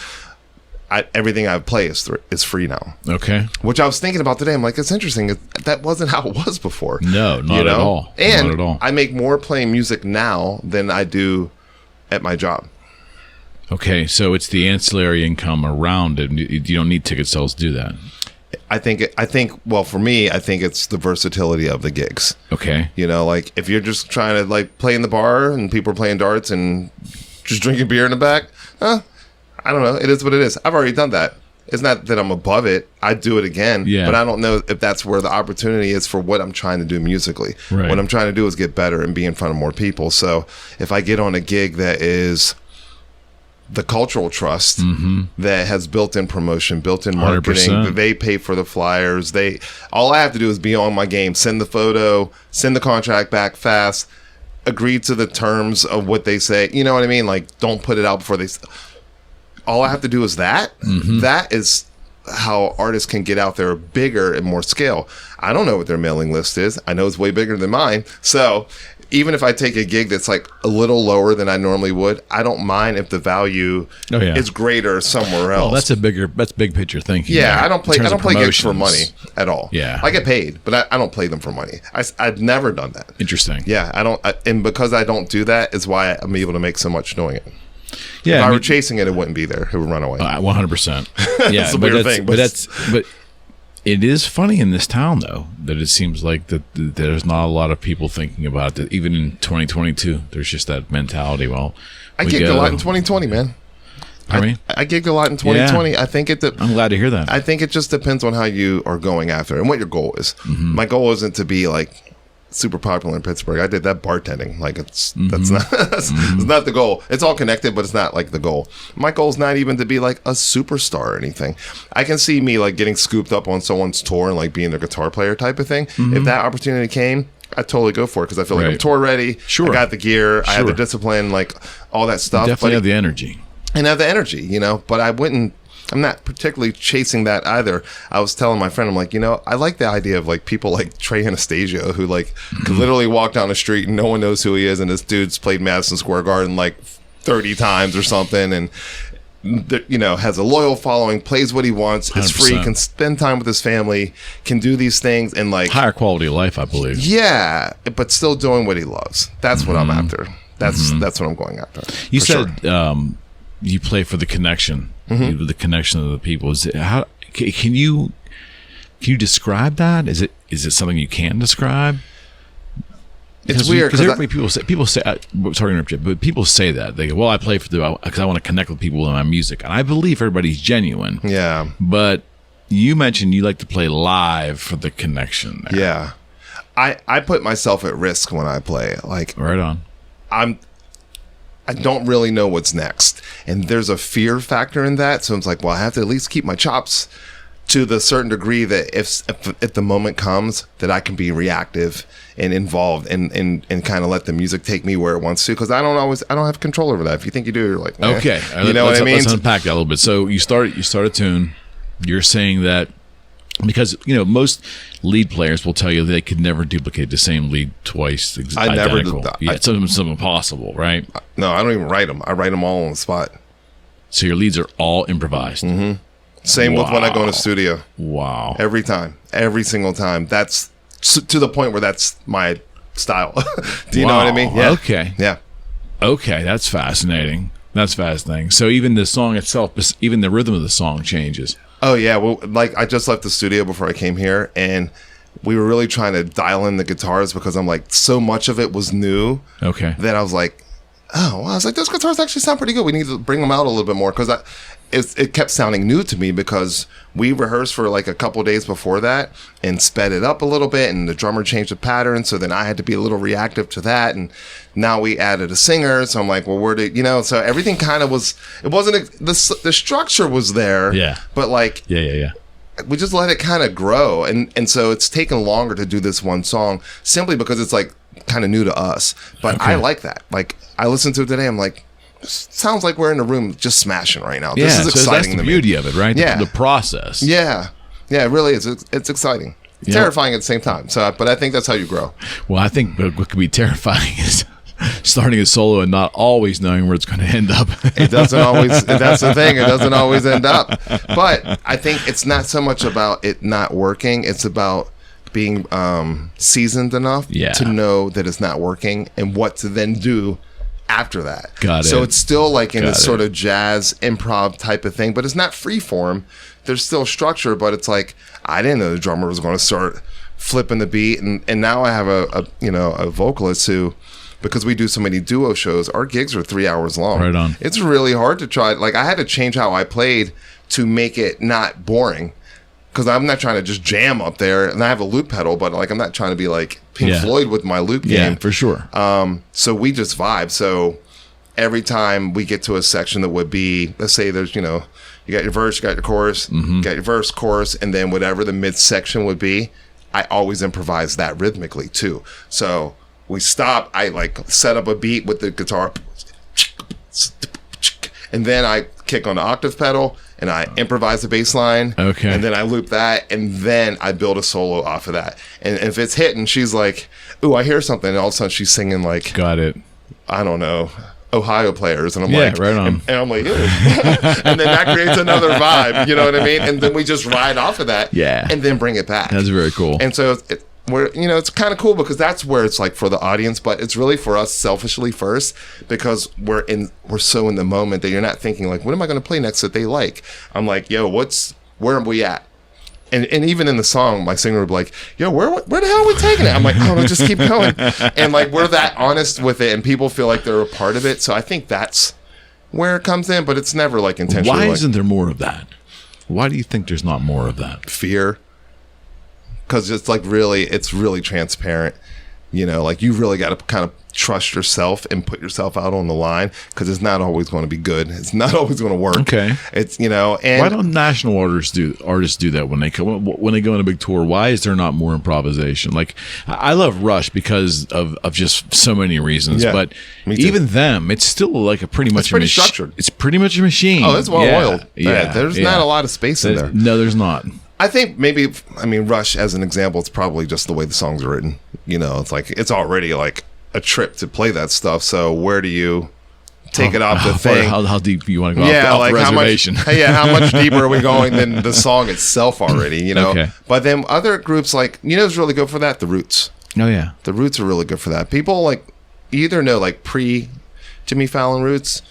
Everything I play is free now. Okay. Which I was thinking about today. I'm like, it's interesting. That wasn't how it was before. No, not at all. And not at all. I make more playing music now than I do at my job. Okay, so it's the ancillary income around it. You don't need ticket sales to do that. I think. Well, for me, I think it's the versatility of the gigs. Okay. Like if you're just trying to like play in the bar and people are playing darts and just drinking beer in the back, I don't know. It is what it is. I've already done that. It's not that I'm above it. I'd do it again. Yeah. But I don't know if that's where the opportunity is for what I'm trying to do musically. Right. What I'm trying to do is get better and be in front of more people. So if I get on a gig that is the cultural trust that has built-in promotion, built-in marketing, 100%. They pay for the flyers. All I have to do is be on my game, send the photo, send the contract back fast, agree to the terms of what they say. You know what I mean? Like, don't put it out before they... All I have to do is that. That is how artists can get out there bigger and more scale. I don't know what their mailing list is. I know it's way bigger than mine. So even if I take a gig that's like a little lower than I normally would, I don't mind if the value is greiter somewhere else. Well, that's big picture thinking. Yeah, I don't play gigs for money at all. Yeah, I get paid, but I don't play them for money. I've never done that. Interesting. Yeah, I don't, and because I don't do that is why I'm able to make so much doing it. Yeah, if I were chasing it, it wouldn't be there. It would run away. 100%. Yeah, it's a weird thing, but it is funny in this town though that it seems like that there's not a lot of people thinking about it. Even in 2022, there's just that mentality. Well, I gigged a lot in 2020, man. I gigged a lot in 2020. Yeah. I think I'm glad to hear that. I think it just depends on how you are going after it and what your goal is. My goal isn't to be like super popular in Pittsburgh. I did that bartending. Like that's not the goal. It's all connected, but it's not like the goal. My goal is not even to be like a superstar or anything. I can see me like getting scooped up on someone's tour and like being their guitar player type of thing. If that opportunity came, I'd totally go for it because I feel like I'm tour ready. Sure. I got the gear. I have the discipline, like all that stuff. You definitely have the energy. And have the energy, but I'm not particularly chasing that either. I was telling my friend, I'm like, I like the idea of like people like Trey Anastasio who like could literally walk down the street and no one knows who he is, and this dude's played Madison Square Garden like 30 times or something, and has a loyal following, plays what he wants, 100%. Is free, can spend time with his family, can do these things, and like higher quality of life, I believe. Yeah, but still doing what he loves. That's what I'm after. That's what I'm going after. You said you play for the connection. The connection of the people. Is it, how can you describe that? Is it something you can describe? It's weird because people say sorry to interrupt you, but people say that they go, well, I play because I want to connect with people in my music, and I believe everybody's genuine. Yeah, but you mentioned you like to play live for the connection there. Yeah, I put myself at risk when I play. Like, Right on. I don't really know what's next, and there's a fear factor in that. So it's like, well, I have to at least keep my chops to the certain degree that if the moment comes, that I can be reactive and involved and kind of let the music take me where it wants to, because I don't have control over that. If you think you do, you're like, Okay, you know what I mean? Let's unpack that a little bit. So you start a tune. You're saying that because most lead players will tell you they could never duplicate the same lead twice. I never identical. did that. Yeah, it's impossible, right? No, I don't even write them. I write them all on the spot. So your leads are all improvised. Mm-hmm. Same with when I go in the studio. Wow. Every time. Every single time. That's to the point where that's my style. Do you know what I mean? Yeah. Okay. Yeah. Okay, that's fascinating. So even the song itself, even the rhythm of the song changes. Oh, yeah. Well, like, I just left the studio before I came here, and we were really trying to dial in the guitars because I'm like, so much of it was new. Okay. That I was like, oh, wow. I was like, those guitars actually sound pretty good. We need to bring them out a little bit more, because it kept sounding new to me, because we rehearsed for like a couple days before that and sped it up a little bit, and the drummer changed the pattern, so then I had to be a little reactive to that, and now we added a singer, so I'm like, well, so everything kind of was, it wasn't, the structure was there, yeah, but like, yeah, we just let it kind of grow, and so it's taken longer to do this one song simply because it's like kind of new to us, but okay. I like that. Like, I listened to it today, I'm like, this sounds like we're in the room just smashing right now. This is exciting. That's the beauty of it, right? Yeah. The process. Yeah, it really is. It's exciting. It's terrifying at the same time. So, but I think that's how you grow. Well, I think what could be terrifying is starting a solo and not always knowing where it's going to end up. It doesn't always. That's the thing. It doesn't always end up. But I think it's not so much about it not working. It's about being seasoned enough to know that it's not working and what to then do after that. Got it. So it's still like in this sort of jazz improv type of thing, but it's not free form. There's still structure, but it's like, I didn't know the drummer was going to start flipping the beat, and now I have a vocalist who, because we do so many duo shows, our gigs are 3 hours long. Right on. It's really hard to try. Like, I had to change how I played to make it not boring, because I'm not trying to just jam up there, and I have a loop pedal, but like, I'm not trying to be like Pink Floyd with my loop game. Yeah, for sure. So we just vibe. So every time we get to a section that would be, let's say there's, you got your verse, you got your chorus, you got your verse, chorus, and then whatever the midsection would be, I always improvise that rhythmically too. So we stop, I like set up a beat with the guitar, and then I kick on the octave pedal, and I improvise the bass line. Okay. And then I loop that, and then I build a solo off of that. And if it's hitting, she's like, ooh, I hear something. And all of a sudden she's singing like, got it, I don't know, Ohio Players. And I'm like, right on. And I'm like, ew. And then that creates another vibe. You know what I mean? And then we just ride off of that. Yeah. And then bring it back. That's very cool. And so it's kind of cool, because that's where it's like for the audience, but it's really for us selfishly first, because we're so in the moment that you're not thinking like, what am I going to play next that they like? I'm like, yo, where are we at? And even in the song, my singer would be like, yo, where the hell are we taking it? I'm like, oh, no, just keep going. And like, we're that honest with it, and people feel like they're a part of it. So I think that's where it comes in, but it's never like intentionally. Why isn't there more of that? Why do you think there's not more of that? Fear. Because it's really transparent, like you really got to kind of trust yourself and put yourself out on the line, because it's not always going to be good. It's not always going to work. Okay. It's, and why don't national artists do that when they go on a big tour? Why is there not more improvisation? Like, I love Rush because of just so many reasons, but even them, it's still like it's pretty structured. It's pretty much a machine. Oh, it's well oiled. Yeah. There's not a lot of space in there. No, there's not. I think Rush as an example, it's probably just the way the songs are written. It's like, it's already like a trip to play that stuff. So where do you take it off the thing? How deep do you want to go off the reservation? How much deeper are we going than the song itself already, Okay. But then other groups like, who's really good for that? The Roots. Oh, yeah. The Roots are really good for that. People like either know like pre-Jimmy Fallon Roots,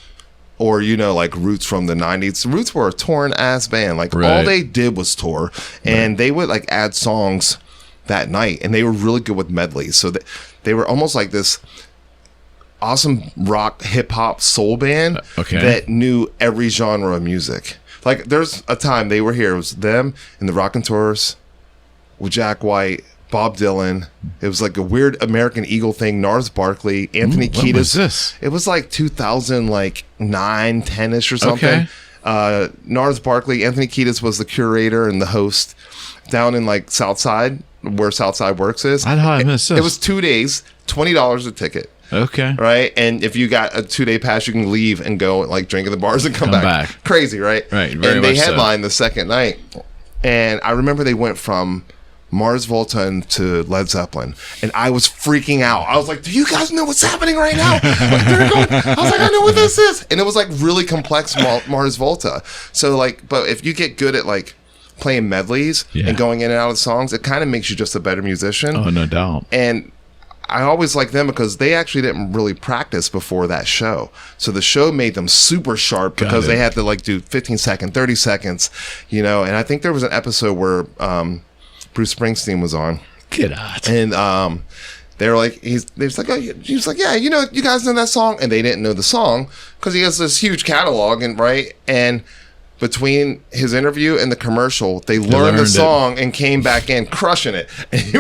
or like Roots from the 90s. Roots were a torn ass band. Like all they did was tour, and they would like add songs that night, and they were really good with medleys. So they were almost like this awesome rock, hip hop, soul band that knew every genre of music. Like there's a time they were here. It was them and the Rockin' Tours with Jack White, Bob Dylan. It was like a weird American Eagle thing. Gnarls Barkley, Anthony Kiedis. When was this? It was like 2009, 10-ish or something. Okay. Gnarls Barkley, Anthony Kiedis was the curator and the host down in like Southside, where Southside Works is. I missed this. It was 2 days, $20 a ticket. Okay. Right? And if you got a 2-day pass, you can leave and go like drink at the bars and come back. Crazy, right? Right. And Very they much so. headlined the second night. And I remember they went from Mars Volta to Led Zeppelin, and I was freaking out. I was like, do you guys know what's happening right now? I was like, I know what this is. And it was like really complex Mars Volta. So like, but if you get good at like playing medleys and going in and out of songs, it kind of makes you just a better musician. Oh, no doubt. And I always like them because they actually didn't really practice before that show. So the show made them super sharp because they had to like do 15 seconds, 30 seconds, you know. And I think there was an episode where Bruce Springsteen was on. Get out. And they were like, he was like, yeah, you know, you guys know that song? And they didn't know the song because he has this huge catalog, and between his interview and the commercial, they learned the song and came back in crushing it. And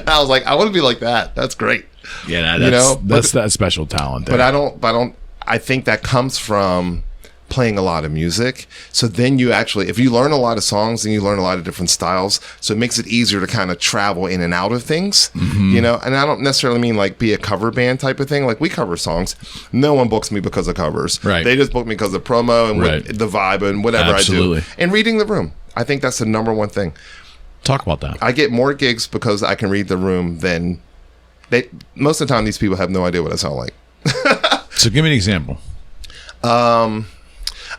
I was like, I want to be like that. That's great. Yeah, that's that special talent there. But I think that comes from playing a lot of music. So then you actually, if you learn a lot of songs, then you learn a lot of different styles. So it makes it easier to kind of travel in and out of things, you know? And I don't necessarily mean like be a cover band type of thing. Like we cover songs. No one books me because of covers. Right. They just book me because of promo and the vibe and whatever I do. And reading the room. I think that's the number one thing. Talk about that. I get more gigs because I can read the room than most of the time these people have no idea what I sound like. So give me an example.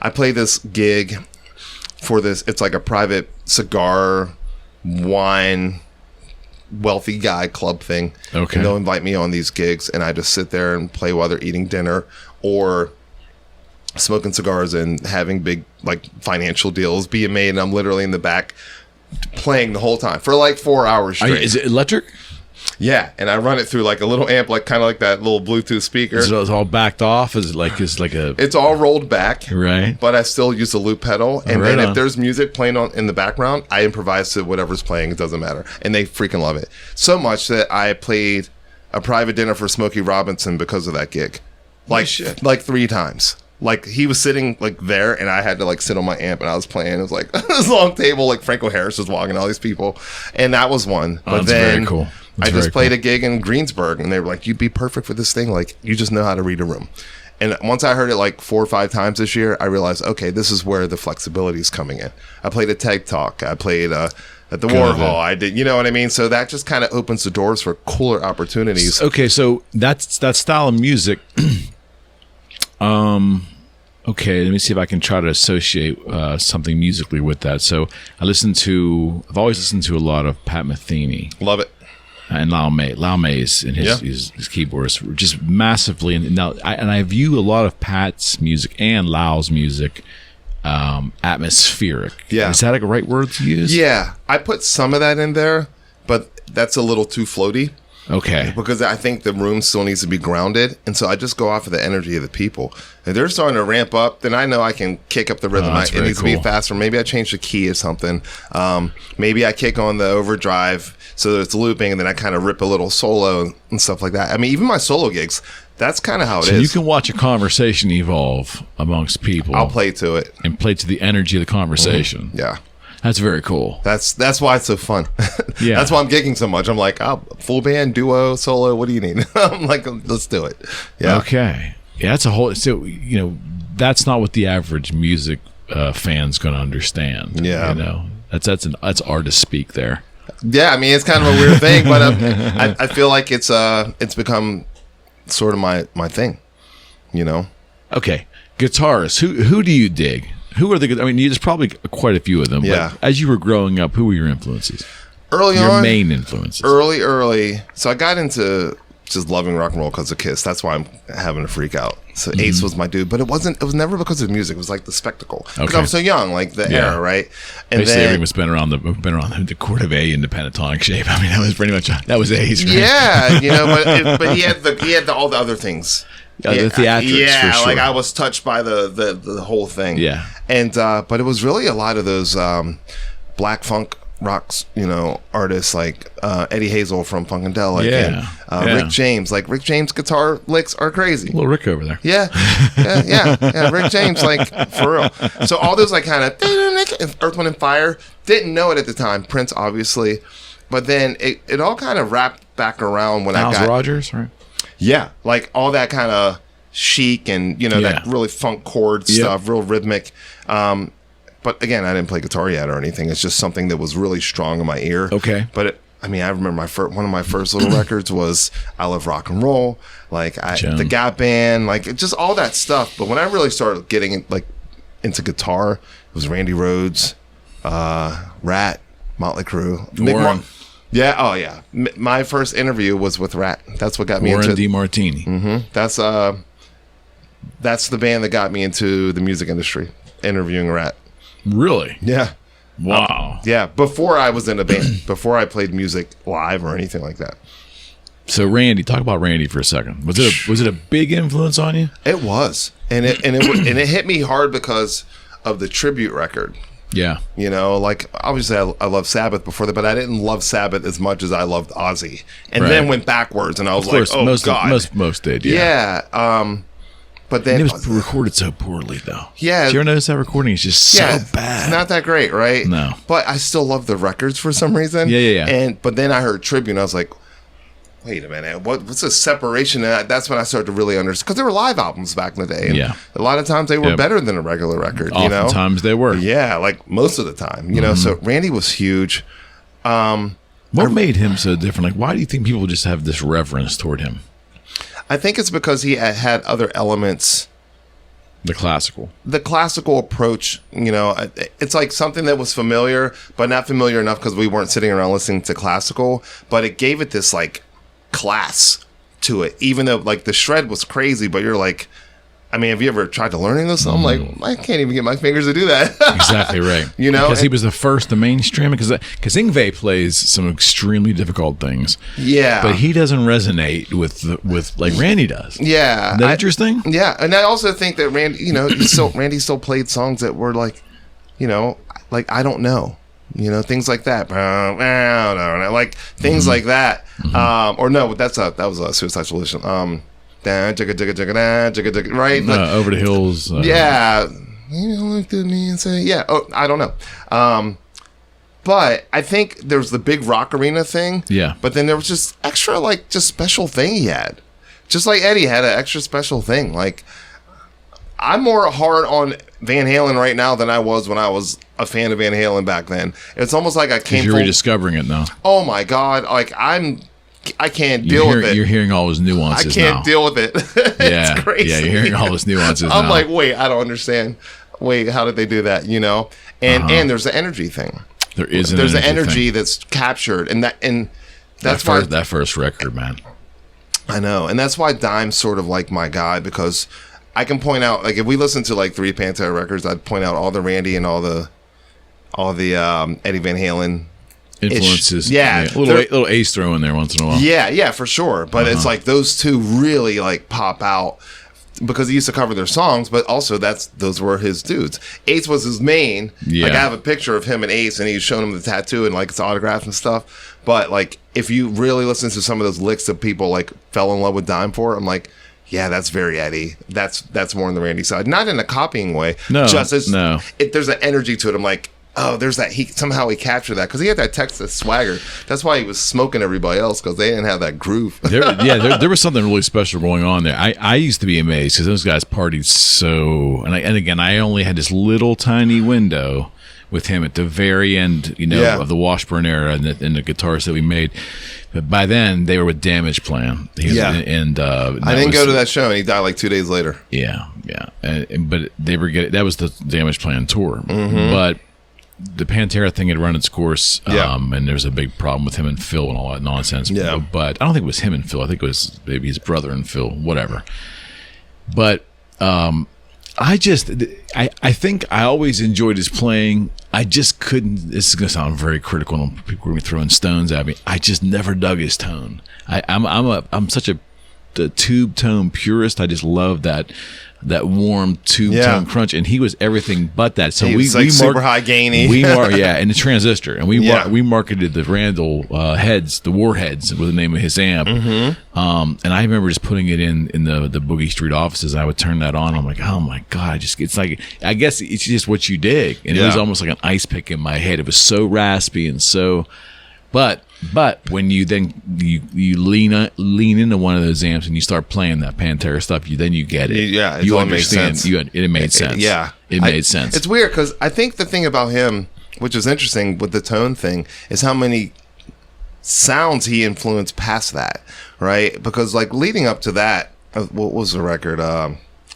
I play this gig for this. It's like a private cigar, wine, wealthy guy club thing. Okay. And they'll invite me on these gigs, and I just sit there and play while they're eating dinner or smoking cigars and having big like financial deals being made. And I'm literally in the back playing the whole time for like 4 hours straight. Is it electric? Yeah, and I run it through like a little amp, like kind of like that little Bluetooth speaker. So it's all backed off? Is it like a? It's all rolled back, right? But I still use the loop pedal, and then if there's music playing on in the background, I improvise to whatever's playing. It doesn't matter, and they freaking love it so much that I played a private dinner for Smokey Robinson because of that gig, like 3 times. Like he was sitting like there, and I had to like sit on my amp, and I was playing. It was like this long table, like Franco Harris was walking, all these people, and that was one. Oh, but that's very cool. I just played a gig in Greensburg, and they were like, "You'd be perfect for this thing. Like, you just know how to read a room." And once I heard it like 4 or 5 times this year, I realized, okay, this is where the flexibility is coming in. I played at Tech Talk. I played at the Warhol. I did, you know what I mean? So that just kind of opens the doors for cooler opportunities. Okay, so that style of music. Okay, let me see if I can try to associate something musically with that. So I've always listened to a lot of Pat Metheny. Love it. And Lau May's and his keyboards just massively. And now I view a lot of Pat's music and Lau's music atmospheric. Yeah. Is that like a right word to use? Yeah. I put some of that in there, but that's a little too floaty. Okay. Because I think the room still needs to be grounded. And so I just go off of the energy of the people. If they're starting to ramp up, then I know I can kick up the rhythm. It needs to be faster. Maybe I change the key or something. Maybe I kick on the overdrive so that it's looping, and then I kind of rip a little solo and stuff like that. I mean, even my solo gigs, that's kind of how it is. So you can watch a conversation evolve amongst people. I'll play to it. And play to the energy of the conversation. Mm-hmm. Yeah. That's very cool. That's why it's so fun. Yeah. That's why I'm gigging so much. I'm like, full band, duo, solo, what do you need? I'm like, let's do it. Yeah. Okay. Yeah, that's a whole, so, you know, that's not what the average music fan's going to understand. Yeah. You know, that's artist speak there. Yeah, I mean, it's kind of a weird thing, but I feel like it's become sort of my thing, you know? Okay. Guitarists, who do you dig? Who are the? I mean, there's probably quite a few of them. Yeah. But as you were growing up, who were your influences? Your main influences. Early. So I got into just loving rock and roll because of Kiss. That's why I'm having a freak out. So Ace was my dude, but it was never because of music. It was like the spectacle. Because I was so young, like the era, right? And basically, everything was been around the chord of A in the pentatonic shape. I mean, that was pretty much that was Ace. Right? Yeah, you know, but he had all the other things. The theatrics, yeah, for sure. Like I was touched by the whole thing. Yeah, and but it was really a lot of those black funk rocks, artists like Eddie Hazel from Funkadelic, Yeah. and Rick James. Like Rick James guitar licks are crazy. Little Rick over there. Yeah. Rick James, like for real. So all those like kind of Earth, Wind and Fire, didn't know it at the time. Prince, obviously, but then it all kind of wrapped back around when Miles I got Rogers, right? Yeah, like all that kind of chic and that really funk chord stuff, real rhythmic. But again, I didn't play guitar yet or anything. It's just something that was really strong in my ear. Okay. But I remember one of my first little records was I Love Rock and Roll, like the Gap Band, like just all that stuff. But when I really started getting into guitar, it was Randy Rhoads, Ratt, Motley Crue, Warren. Yeah. Oh, yeah. My first interview was with Ratt. That's what got me Warren into DeMartini. Mm-hmm. That's the band that got me into the music industry. Interviewing Ratt. Really? Yeah. Wow. Yeah. Before I was in a band, before I played music live or anything like that. So Randy, talk about Randy for a second. Was it a big influence on you? It was, and it hit me hard because of the tribute record. Yeah. Like obviously I love Sabbath before that, but I didn't love Sabbath as much as I loved Ozzy. And then went backwards and I was of course, like, God. Most did, yeah. Yeah. But then it was recorded so poorly though. Yeah. Did you ever notice that recording is just so bad? It's not that great, right? No. But I still love the records for some reason. Yeah. But then I heard tribute and I was like, wait a minute, what's the separation? And that's when I started to really understand, because there were live albums back in the day. And a lot of times they were better than a regular record. Oftentimes they were. Yeah, like most of the time. So Randy was huge. What made him so different? Like, why do you think people just have this reverence toward him? I think it's because he had other elements. The classical approach, it's like something that was familiar, but not familiar enough because we weren't sitting around listening to classical, but it gave it this like class to it, even though like the shred was crazy, but you're like, have you ever tried to learn this? I'm like, I can't even get my fingers to do that. Exactly right. Because he was the first to mainstream it, because Yngwie plays some extremely difficult things. Yeah. But he doesn't resonate with like Randy does. Yeah. Isn't that interesting? Yeah. And I also think that Randy, Randy still played songs that were like, like I don't know. Things like that. Like things like that. Or no, that was a Suicide Solution. Right? Over the hills. Looked at me and say, I don't know. But I think there was the big rock arena thing. Yeah. But then there was just extra, like, just special thing he had. Just like Eddie had an extra special thing. Like, I'm more hard on Van Halen right now than I was when I was a fan of Van Halen back then. It's almost like I came. You're rediscovering it now. Oh my God! Like I can't deal with it. You're hearing all his nuances. I can't deal with it. It's crazy. Yeah, you're hearing all his nuances. I'm now. like, wait, I don't understand. Wait, how did they do that? And there's the energy thing. There's the energy that's captured, and that's why that first record, man. I know, and that's why Dime's sort of like my guy, because I can point out, like, if we listen to like 3 Pantera records, I'd point out all the Randy and all the Eddie Van Halen influences. Yeah. Little ace throw in there once in a while. Yeah, for sure. But it's like those two really like pop out because he used to cover their songs, but also those were his dudes. Ace was his main. Yeah. Like I have a picture of him and Ace, and he's showing him the tattoo and like his autograph and stuff. But like if you really listen to some of those licks that people like fell in love with Dime for, I'm like, yeah, that's very Eddie. That's more on the Randy side. Not in a copying way. No. There's an energy to it. I'm like, oh, there's that. He captured that because he had that Texas swagger. That's why he was smoking everybody else, because they didn't have that groove. There was something really special going on there. I used to be amazed because those guys partied so. And again, I only had this little tiny window with him at the very end, of the Washburn era and the guitars that we made. But by then, they were with Damage Plan. I didn't go to that show, and he died like 2 days later. Yeah. But they were that was the Damage Plan tour. Mm-hmm. But the Pantera thing had run its course, and there was a big problem with him and Phil and all that nonsense. Yeah. But I don't think it was him and Phil. I think it was maybe his brother and Phil, whatever. But I think I always enjoyed his playing. I just couldn't. This is going to sound very critical, and people are going to be throwing stones at me. I just never dug his tone. I'm such a the tube tone purist. I just love that warm tube tone crunch, and he was everything but that. So we super high gainy. And the transistor, and we marketed the Randall heads, the Warheads, with the name of his amp. And I remember just putting it in the Boogie Street offices. I would turn that on. I'm like, oh my god, it's like, I guess it's just what you dig, and it was almost like an ice pick in my head. It was so raspy and so, but when you then you lean into one of those amps and you start playing that Pantera stuff, then you get it. Yeah, you understand. It made sense. It made sense. It's weird because I think the thing about him, which is interesting with the tone thing, is how many sounds he influenced past that, right? Because like leading up to that, what was the record?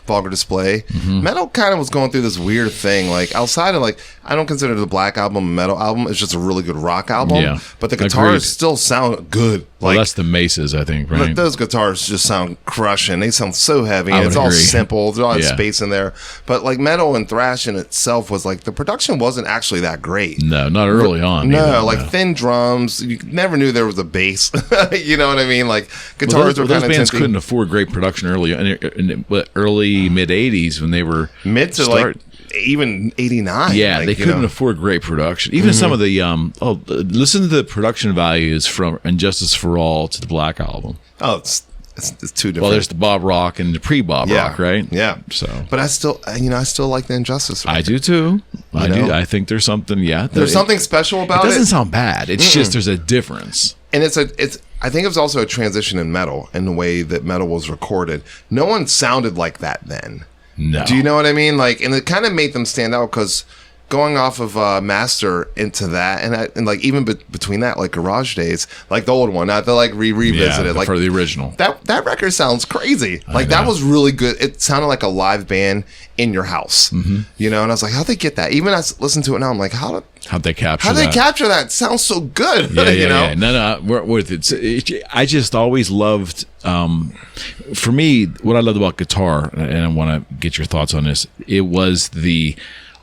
Vulgar Display. Metal kind of was going through this weird thing. Like outside of like, I don't consider the Black Album a metal album. It's just a really good rock album. Yeah, but the guitars still sound good. Well, that's the Maces, I think, right? Those guitars just sound crushing. They sound so heavy. And it's all simple. There's all that space in there. But like metal and thrash in itself was like, the production wasn't actually that great. No, not early on. No, thin drums. You never knew there was a bass. You know what I mean? Like guitars were kind of those bands couldn't afford great production early mid 80s when they were like even 89. Yeah, they couldn't afford great production. Even some of the listen to the production values from Injustice for All to the Black Album. Oh, it's two different. Well, there's the Bob Rock and the pre-Bob Rock, right? Yeah. So, but I still like the Injustice record. I do too. I do. I think there's something. Yeah, there's something special about it. It doesn't sound bad. It's just there's a difference. And I think it was also a transition in metal in the way that metal was recorded. No one sounded like that then. No. Do you know what I mean? Like, and it kind of made them stand out because going off of Master into that, and like even between that, like Garage Days, like the old one, not the like revisited, like for the original. That record sounds crazy. Like that was really good. It sounded like a live band in your house, you know. And I was like, how'd they get that? Even as I listen to it now, I'm like, how'd they capture that? How'd they capture that? It sounds so good. You know? Yeah. No, we're with it. I just always loved. For me, what I loved about guitar, and I want to get your thoughts on this, it was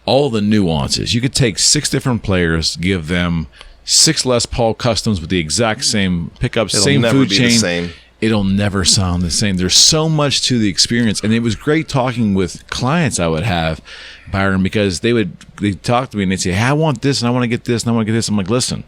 all the nuances. You could take 6 different players, give them 6 Les Paul customs with the exact same pickups, same food chain. It'll never sound the same. There's so much to the experience, and it was great talking with clients I would have, Byron, because they'd talk to me and they'd say, hey, I want this and I want to get this and I want to get this. I'm like, listen,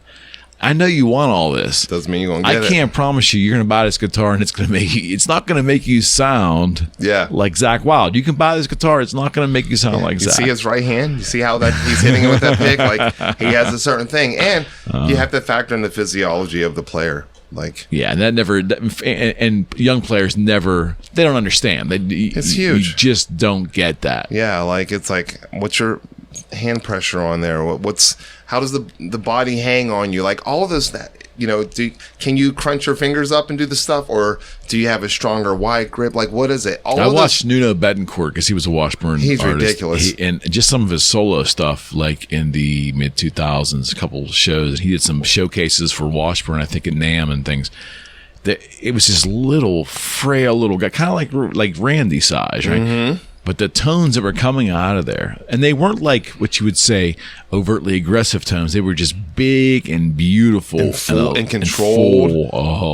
I know you want all this. Doesn't mean you're gonna get it. I can't promise you're gonna buy this guitar and it's not gonna make you sound like Zakk Wylde. You can buy this guitar, it's not gonna make you sound like Zakk. You see his right hand? You see how that he's hitting it with that pick? Like he has a certain thing. And you have to factor in the physiology of the player. Like and that never, and young players never, they don't understand. It's huge. You just don't get that. Yeah, like it's like, what's your hand pressure on there? How does the body hang on you? Like all of this, that you know, can you crunch your fingers up and do the stuff, or do you have a stronger wide grip? Like what is it? I watched Nuno Bettencourt because he was a Washburn He's artist. Ridiculous. And just some of his solo stuff, like in the mid 2000s, a couple of shows. He did some showcases for Washburn, I think, at NAMM and things. It was this little frail little guy, kind of like Randy size, right? But the tones that were coming out of there, and they weren't like what you would say overtly aggressive tones. They were just big and beautiful and full and controlled,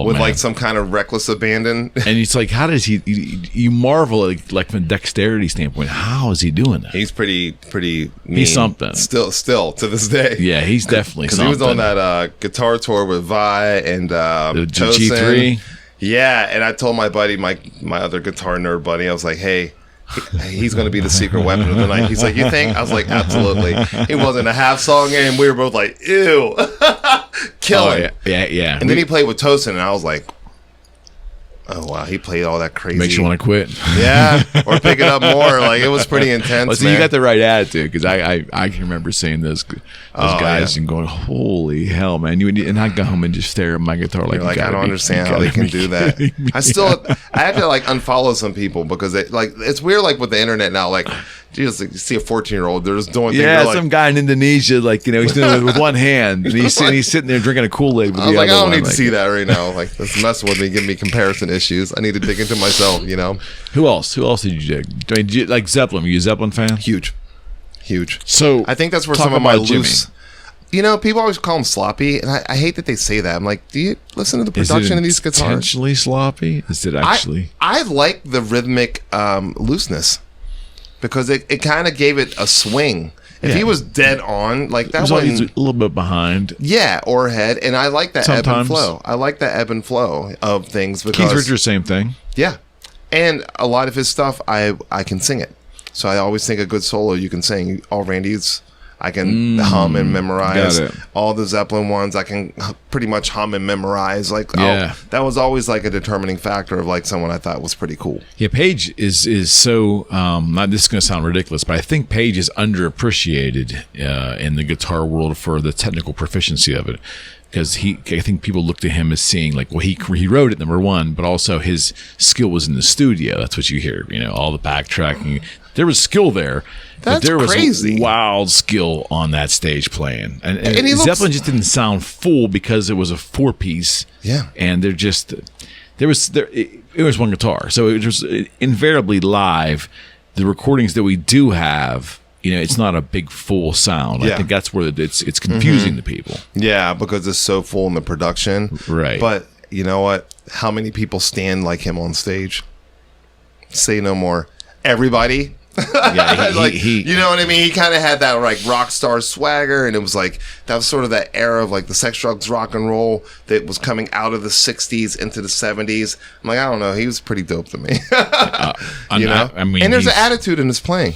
with man. Like some kind of reckless abandon. And it's like, how does he? You marvel like from a dexterity standpoint. How is he doing that? He's pretty mean. He's something. Still to this day. Yeah, he's definitely something. Because he was on that guitar tour with Vi and the G3. Yeah, and I told my buddy, my other guitar nerd buddy, I was like, hey. He's going to be the secret weapon of the night. He's like, you think? I was like, absolutely. He wasn't a half song in, and we were both like, ew. Killing. Yeah. And then he played with Tosin, and I was like, oh, wow. He played all that crazy. Makes you want to quit. Yeah. Or pick it up more. Like, it was pretty intense, well, so man. You got the right attitude, because I can remember seeing those guys and going, holy hell, man. And I'd go home and just stare at my guitar like, I don't understand how they can do that. I had to like unfollow some people because it's weird, like with the internet now, like, Jesus, like, you see a 14-year-old, they're just doing things. Yeah, some guy in Indonesia, like, you know, he's doing it with one hand, and he's sitting there drinking a Kool-Aid with the other one. I don't need to see that right now. Like, this messing with me, giving me comparison issues. I need to dig into myself, you know. Who else did you dig? I mean, did you, like Zeppelin? Were you a Zeppelin fan? Huge. So I think that's where some of my loose. You know, people always call them sloppy, and I hate that they say that. I'm like, do you listen to the production of these guitars? Intentionally sloppy? Is it actually? I like the rhythmic looseness because it kind of gave it a swing. If he was dead on, like that one, he's a little bit behind. Yeah, or ahead, and I like that Sometimes. ebb and flow. I like that ebb and flow of things because Keith Richards, same thing. Yeah, and a lot of his stuff, I can sing it. So I always think a good solo you can sing. All Randy's, I can hum and memorize. All the Zeppelin ones, I can pretty much hum and memorize. Like, that was always like a determining factor of like someone I thought was pretty cool. Yeah, Page is so. Not this is going to sound ridiculous, but I think Page is underappreciated in the guitar world for the technical proficiency of it. Because I think people look to him as seeing like, well, he wrote it, number one, but also his skill was in the studio. That's what you hear, all the backtracking. There was skill there. That's but there was crazy. Wild skill on that stage playing. And Zeppelin just didn't sound full because it was a 4-piece. Yeah. And it was one guitar. So it was invariably live. The recordings that we do have, it's not a big full sound. I think that's where it's confusing to people. Yeah, because it's so full in the production. Right. But you know what? How many people stand like him on stage? Say no more. Everybody. Yeah, you know what I mean? He kind of had that like rock star swagger, and it was like that was sort of that era of like the sex, drugs, rock and roll that was coming out of the 60s into the 70s. I'm like, I don't know. He was pretty dope to me. I mean, and there's an attitude in his playing.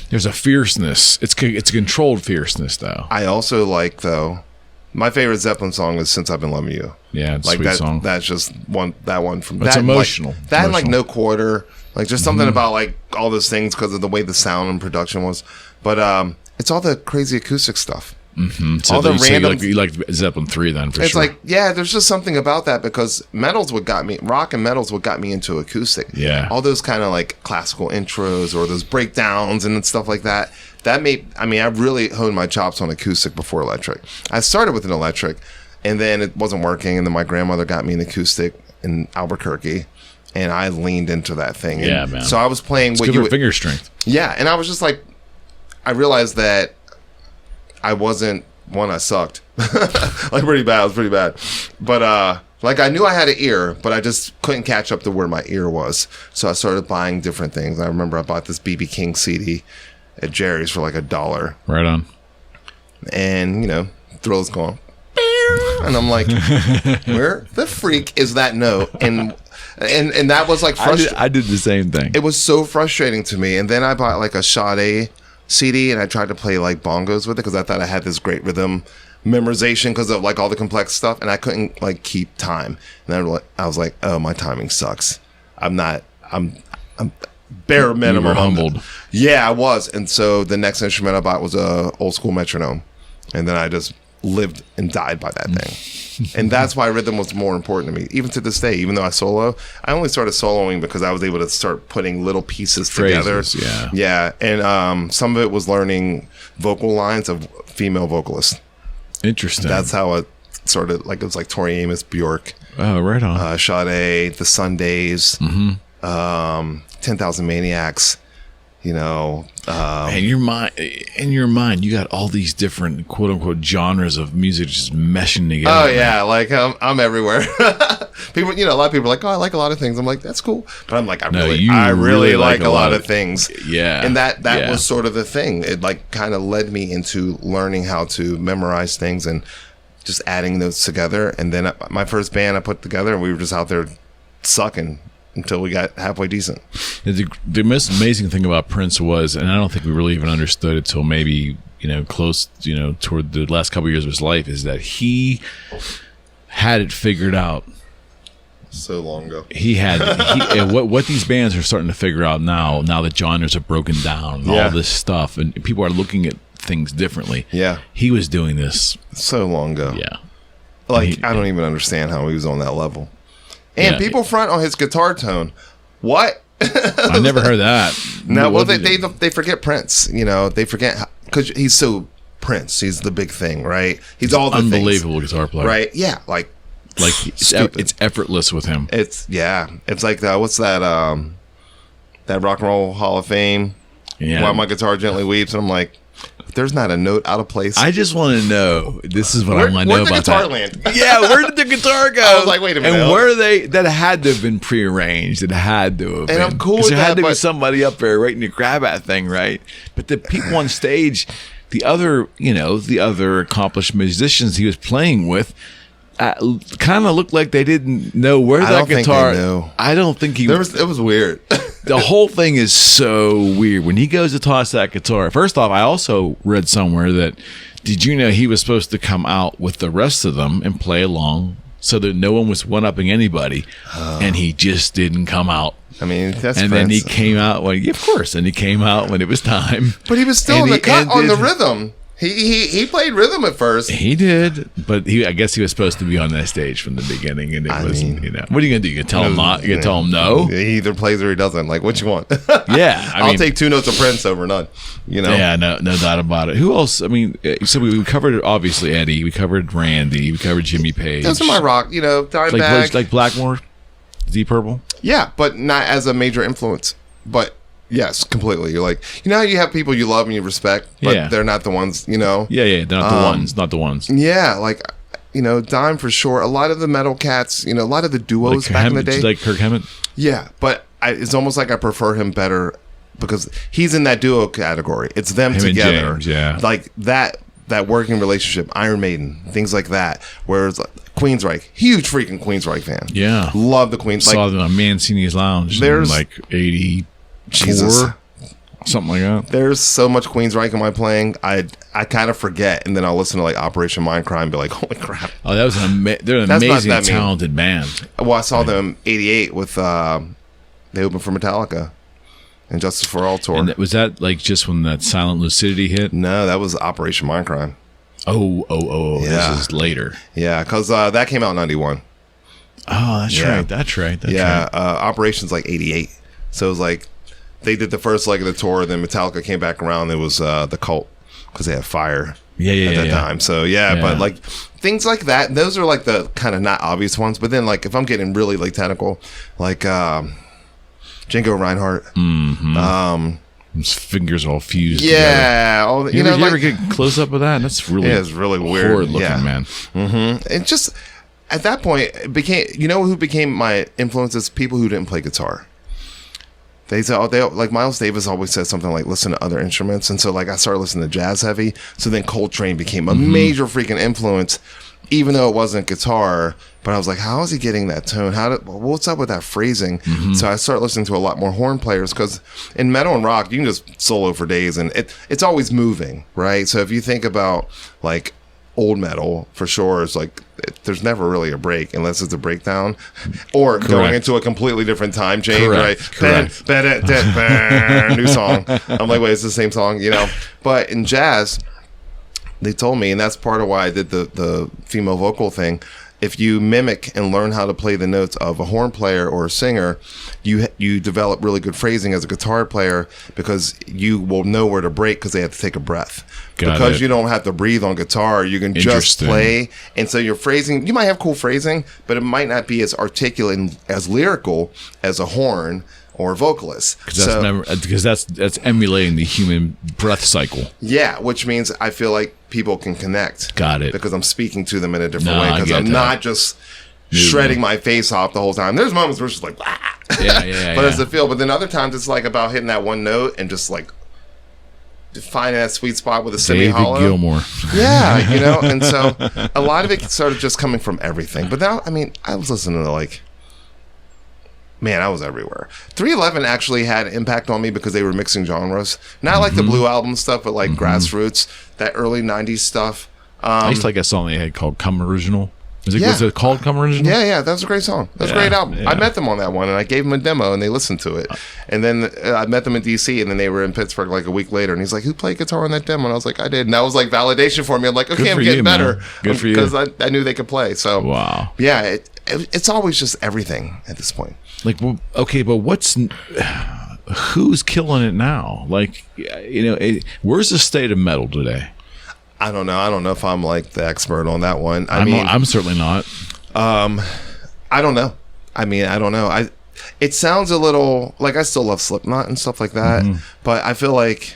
There's a fierceness. It's a controlled fierceness, though. I also like, though, my favorite Zeppelin song is "Since I've Been Loving You." Yeah, it's like a sweet song. That's just one. That one from it's that emotional. Like, that and like No Quarter, like just something about like all those things because of the way the sound and production was. But it's all the crazy acoustic stuff. Mm-hmm. So all the random. You like Zeppelin 3 then? For it's sure. Like there's just something about that because rock and metal's what got me into acoustic. Yeah, all those kind of like classical intros or those breakdowns and stuff like that. I really honed my chops on acoustic before electric. I started with an electric, and then it wasn't working, and then my grandmother got me an acoustic in Albuquerque, and I leaned into that thing. Yeah, man. So I was playing with your finger strength. Yeah, and I was just like, I realized that I wasn't one. I sucked, like pretty bad. It was pretty bad, but like I knew I had an ear, but I just couldn't catch up to where my ear was. So I started buying different things. I remember I bought this B.B. King CD at Jerry's for like $1. Right on. And Thrill's going, and I'm like, where the freak is that note? And that was like frustrating. I did the same thing. It was so frustrating to me. And then I bought like a Sade CD, and I tried to play like bongos with it because I thought I had this great rhythm memorization because of like all the complex stuff, and I couldn't like keep time. And I was like, oh, my timing sucks. I'm bare minimum. You were humbled. Yeah, I was. And so the next instrument I bought was a old school metronome, and then I just lived and died by that thing. And that's why rhythm was more important to me, even to this day. Even though I solo, I only started soloing because I was able to start putting little pieces together. Yeah, and some of it was learning vocal lines of female vocalists. Interesting. That's how it started. Like it was like Tori Amos, Bjork. Oh, right on. Sade, The Sundays, 10,000 Maniacs. In your mind, you got all these different quote unquote genres of music just meshing together. Oh yeah, like I'm everywhere. People, a lot of people are like, oh, I like a lot of things. I'm like, that's cool, but I'm like, I really like a lot of things. Yeah, and that was sort of the thing. It like kind of led me into learning how to memorize things and just adding those together. And then my first band I put together, and we were just out there sucking until we got halfway decent. The most amazing thing about Prince was, and I don't think we really even understood it till maybe close toward the last couple of years of his life, is that he had it figured out so long ago. He had what these bands are starting to figure out now that genres are broken down and all this stuff, and people are looking at things differently. Yeah, he was doing this so long ago. Yeah, like I don't even understand how he was on that level. And people front on his guitar tone. What? I never heard that. No, well, they forget Prince. They forget because he's so Prince. He's the big thing, right? He's all the unbelievable things, guitar player, right? Yeah, like it's effortless with him. It's like what's that? That Rock and Roll Hall of Fame. Yeah. While my guitar gently weeps, and I'm like, there's not a note out of place. I just want to know. This is what I want to know where'd the about guitar that. land? Yeah, where did the guitar go? I was like, wait a minute. And where are they? That had to have been prearranged. It had to have been. And I'm cool 'Cause with there that, had to be but- somebody up there waiting to grab that thing, right? But the people on stage, the other accomplished musicians he was playing with, kind of looked like they didn't know where I that don't think guitar. they knew. I don't think he. It was weird. The whole thing is so weird. When he goes to toss that guitar, first off, I also read somewhere that, did you know he was supposed to come out with the rest of them and play along so that no one was one-upping anybody, and he just didn't come out. I mean, that's and then he came out when, of course, and he came out when it was time. But he was still And in the he cut on the ended- rhythm. He played rhythm at first. He did, but I guess he was supposed to be on that stage from the beginning, and it wasn't. What are you gonna do? You gonna tell him not? You gonna tell him no? He either plays or he doesn't. Like, what you want? Yeah, I'll take 2 notes of Prince over none. Yeah, no doubt about it. Who else? I mean, so we covered obviously Eddie. We covered Randy. We covered Jimmy Page. Those are my rock. Dimebag. Like Blackmore, Deep Purple. Yeah, but not as a major influence. But yes, completely. You're like, how you have people you love and you respect, but they're not the ones. Yeah, they're not the ones. Not the ones. Yeah, like. Dime for sure. A lot of the metal cats, a lot of the duos back in the day. Like Kirk Hammett? Yeah, but it's almost like I prefer him better because he's in that duo category. It's them together. And James, like that working relationship, Iron Maiden, things like that. Whereas like Queensryche, huge freaking Queensryche fan. Yeah. Love the Queens. Saw them on Mancini's Lounge in like 84. Jesus. Something like that. There's so much Queensryche in my playing. I kind of forget, and then I'll listen to like Operation Mindcrime and be like, holy crap. Oh, that was they're an amazing, talented band. Well, I saw them 88 with they opened for Metallica and Justice for All tour. And was that like just when that Silent Lucidity hit? No, that was Operation Mindcrime. Oh, Yeah. This is later. Yeah, because that came out in 91. Oh, that's right. That's right. Operation's like 88. So it was like they did the first leg of the tour, then Metallica came back around. It was the Cult because they had Fire at that time. So but like things like that, those are like the kind of not obvious ones. But then like if I'm getting really like technical, like Django Reinhardt. Mm-hmm. His fingers all fused. Yeah, together. You ever get close up with that? That's really it's really weird horrid looking, man. Mm-hmm. It just at that point it became who became my influences? People who didn't play guitar. They like Miles Davis always said something like listen to other instruments, and so like I started listening to jazz heavy. So then Coltrane became a major freaking influence, even though it wasn't guitar. But I was like, how is he getting that tone? What's up with that phrasing? So I started listening to a lot more horn players because in metal and rock you can just solo for days, and it's always moving, right? So if you think about like old metal, for sure, it's like there's never really a break unless it's a breakdown or going into a completely different time chain, right? Correct. New song. I'm like, wait, it's the same song, But in jazz, they told me, and that's part of why I did the female vocal thing. If you mimic and learn how to play the notes of a horn player or a singer, you develop really good phrasing as a guitar player because you will know where to break because they have to take a breath. Because you don't have to breathe on guitar, you can just play. And so your phrasing, you might have cool phrasing, but it might not be as articulate and as lyrical as a horn or vocalist. Because that's emulating the human breath cycle. Yeah, which means I feel like people can connect. Got it. Because I'm speaking to them in a different way. Because I'm not just shredding my face off the whole time. There's moments where it's just like, yeah. But it's a feel. But then other times it's like about hitting that one note and just like finding that sweet spot with a semi-hollow. David Gilmour. Yeah, and so a lot of it started just coming from everything. But now, I mean, I was listening to like, man, I was everywhere. 311 actually had an impact on me because they were mixing genres. Not like the Blue Album stuff, but like grassroots, that early 90s stuff. I used to like a song they had called Come Original. Was it called Come Original? Yeah, that was a great song. That was a great album. Yeah. I met them on that one, and I gave them a demo, and they listened to it. And then I met them in D.C., and then they were in Pittsburgh like a week later, and he's like, who played guitar on that demo? And I was like, I did. And that was like validation for me. I'm like, okay, I'm getting better. Good for you. Because I knew they could play. So, wow. Yeah, it's always just everything at this point. Like, well, okay, but who's killing it now? Like, where's the state of metal today? I don't know. I don't know if I'm like the expert on that one. I'm certainly not. I don't know. I don't know. It sounds a little like I still love Slipknot and stuff like that, but I feel like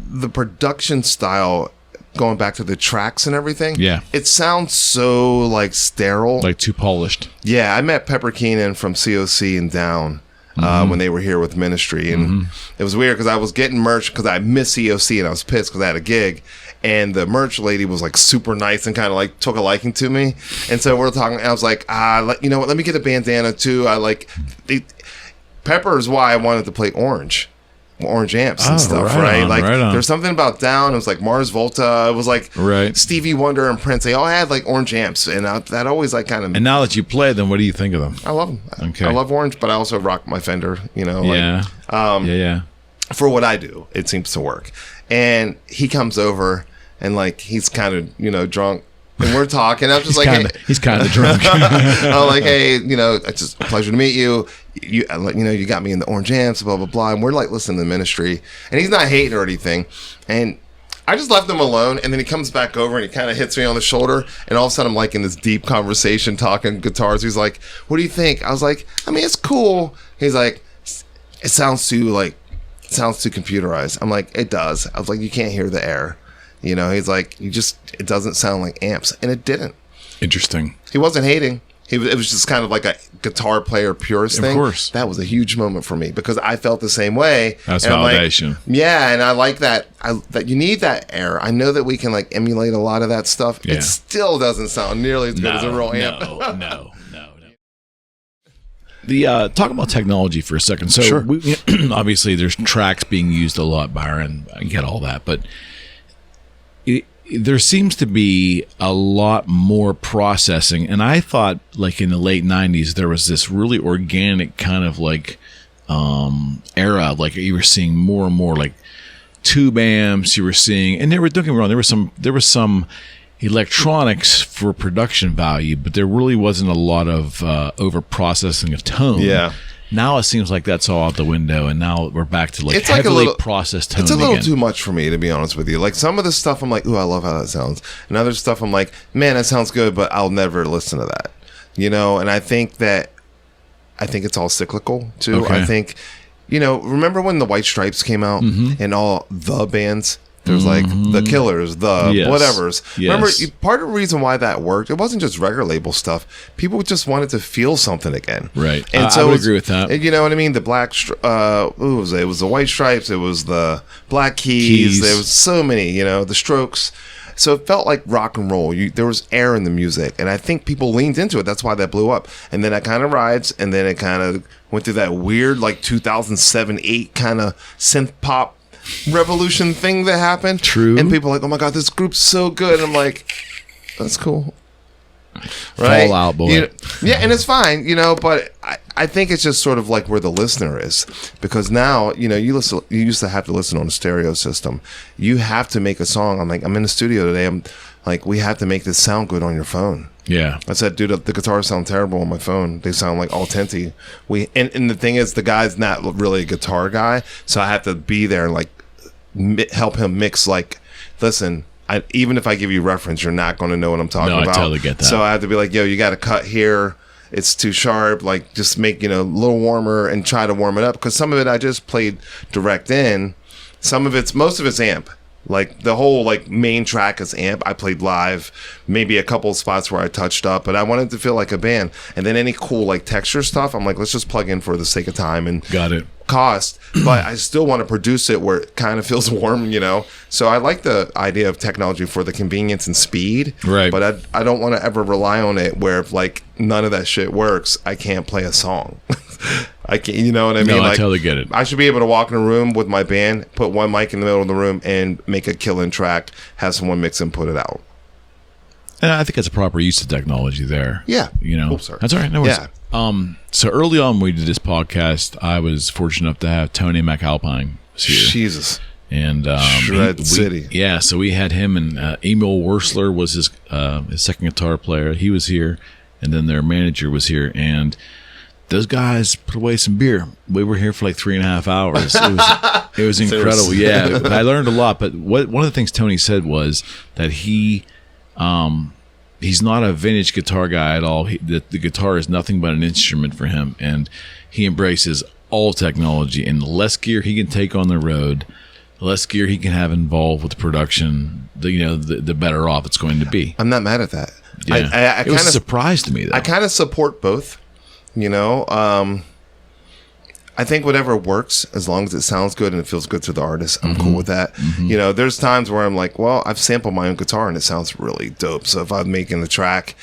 the production style, going back to the tracks and everything, it sounds so like sterile, like too polished. Yeah, I met Pepper Keenan from COC and Down when they were here with Ministry, and it was weird because I was getting merch because I missed COC and I was pissed because I had a gig, and the merch lady was like super nice and kind of like took a liking to me, and so we're talking. And I was like, you know what? Let me get a bandana too. I like Pepper is why I wanted to play Orange amps and stuff, right? Like there's something about Down. It was like Mars Volta. It was like Stevie Wonder and Prince. They all had like Orange amps, and that always like kind of. And now that you play them, what do you think of them? I love them. Okay. I love Orange, but I also rock my Fender. You know, For what I do, it seems to work. And he comes over, and like he's kind of drunk. And we're talking. I'm just he's kind of drunk. I'm like, hey, it's just a pleasure to meet you. You got me in the Orange amps, blah blah blah. And we're like listening to Ministry, and he's not hating or anything. And I just left him alone. And then he comes back over and he kind of hits me on the shoulder. And all of a sudden, I'm like in this deep conversation talking guitars. He's like, "What do you think?" I was like, "I mean, it's cool." He's like, "It sounds too computerized." I'm like, "It does." I was like, "You can't hear the air." He's like, it doesn't sound like amps. And it didn't. Interesting. He wasn't hating. It was just kind of like a guitar player purist thing. Of course. That was a huge moment for me because I felt the same way. That's validation. Like, yeah, and I like that. That you need that air. I know that we can like emulate a lot of that stuff. Yeah. It still doesn't sound nearly as good as a real amp. No. Talk about technology for a second. So sure. Obviously there's tracks being used a lot, Byron. I get all that, but there seems to be a lot more processing, and I thought like in the late 90s there was this really organic kind of like era, like you were seeing more and more like tube amps, you were seeing, and don't get me wrong, there was some electronics for production value, but there really wasn't a lot of over processing of tone. Yeah. Now it seems like that's all out the window, and now we're back to like heavily processed tone. It's a little again. too much for me, to be honest with you. Like some of the stuff, I'm like, ooh, I love how that sounds. And other stuff, I'm like, man, that sounds good, but I'll never listen to that. And I think it's all cyclical too. Okay. I think, remember when the White Stripes came out and all the bands. There's like the Killers, the whatevers. Yes. Remember, part of the reason why that worked, it wasn't just record label stuff. People just wanted to feel something again. Right. And I would agree with that. You know what I mean? The Black, it was the White Stripes. It was the Black Keys. There was so many, the Strokes. So it felt like rock and roll. There was air in the music. And I think people leaned into it. That's why that blew up. And then that kind of rides. And then it kind of went through that weird, like 2007-8 kind of synth pop revolution thing that happened. True. And people are like, oh my God, this group's so good. And I'm like, that's cool. Right? Fall out, boy. Yeah, and it's fine, but I think it's just sort of like where the listener is. Because now, you used to have to listen on a stereo system. You have to make a song. I'm in the studio today. I'm like, we have to make this sound good on your phone. Yeah. I said, dude, the guitars sound terrible on my phone. They sound like all tinty. And the thing is, the guy's not really a guitar guy, so I have to be there and like help him mix. Like, listen, even if I give you reference, you're not going to know what I'm talking about. I totally get that. So I have to be like, yo, you got to cut here. It's too sharp. Like, just make a little warmer and try to warm it up, because some of it I just played direct in. Most of it's amp. Like the whole like main track is amp. I played live, maybe a couple of spots where I touched up, but I wanted to feel like a band. And then any cool like texture stuff, I'm like, let's just plug in for the sake of time and got it cost. But I still want to produce it where it kind of feels warm, So I like the idea of technology for the convenience and speed, right? But I don't want to ever rely on it where if like none of that shit works, I can't play a song. I can't, you know what I mean? No, like, I totally get it. I should be able to walk in a room with my band, put one mic in the middle of the room, and make a killing track, have someone mix and put it out. And I think that's a proper use of technology there. Yeah. Oops, sorry. That's all right. No worries. Yeah. So early on when we did this podcast, I was fortunate enough to have Tony MacAlpine here. Jesus. And Shred City. Yeah, so we had him, and Emil Wursler was his second guitar player. He was here, and then their manager was here, and those guys put away some beer. We were here for like 3.5 hours. It was incredible. Yeah, I learned a lot. But one of the things Tony said was that he's not a vintage guitar guy at all. The guitar is nothing but an instrument for him, and he embraces all technology. And the less gear he can take on the road, the less gear he can have involved with the production, the better off it's going to be. I'm not mad at that. Yeah. It was a surprise to me, though. I kind of support both. I think whatever works, as long as it sounds good and it feels good to the artist, I'm cool with that. There's times where I'm like, well, I've sampled my own guitar and it sounds really dope. So if I'm making the track,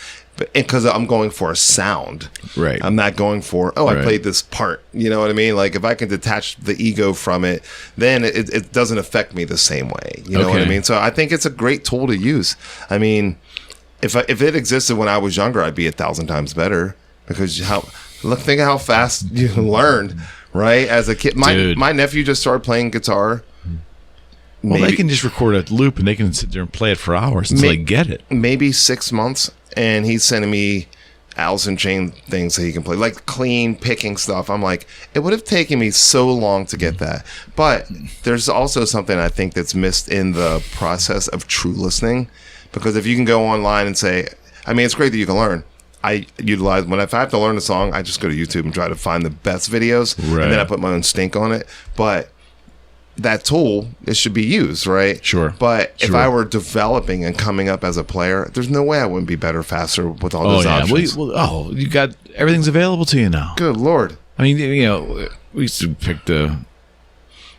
because I'm going for a sound, right? I'm not going for, I played this part. You know what I mean? Like if I can detach the ego from it, then it doesn't affect me the same way. You know what I mean? So I think it's a great tool to use. I mean, if it existed when I was younger, I'd be 1,000 times better, because think of how fast you learned. Right, as a kid, my nephew just started playing guitar. Well, they can just record a loop and they can sit there and play it for hours until they get it. Maybe 6 months, and he's sending me Allison Chain things that he can play, like clean picking stuff. I'm like, it would have taken me so long to get that. But there's also something I think that's missed in the process of true listening, because if you can go online and say, I mean, it's great that you can learn. I utilize, if I have to learn a song, I just go to YouTube and try to find the best videos, and then I put my own stink on it. But that tool, it should be used, right? Sure. But if I were developing and coming up as a player, there's no way I wouldn't be better, faster with all those options. You got everything's available to you now. Good Lord. I mean, we used to pick the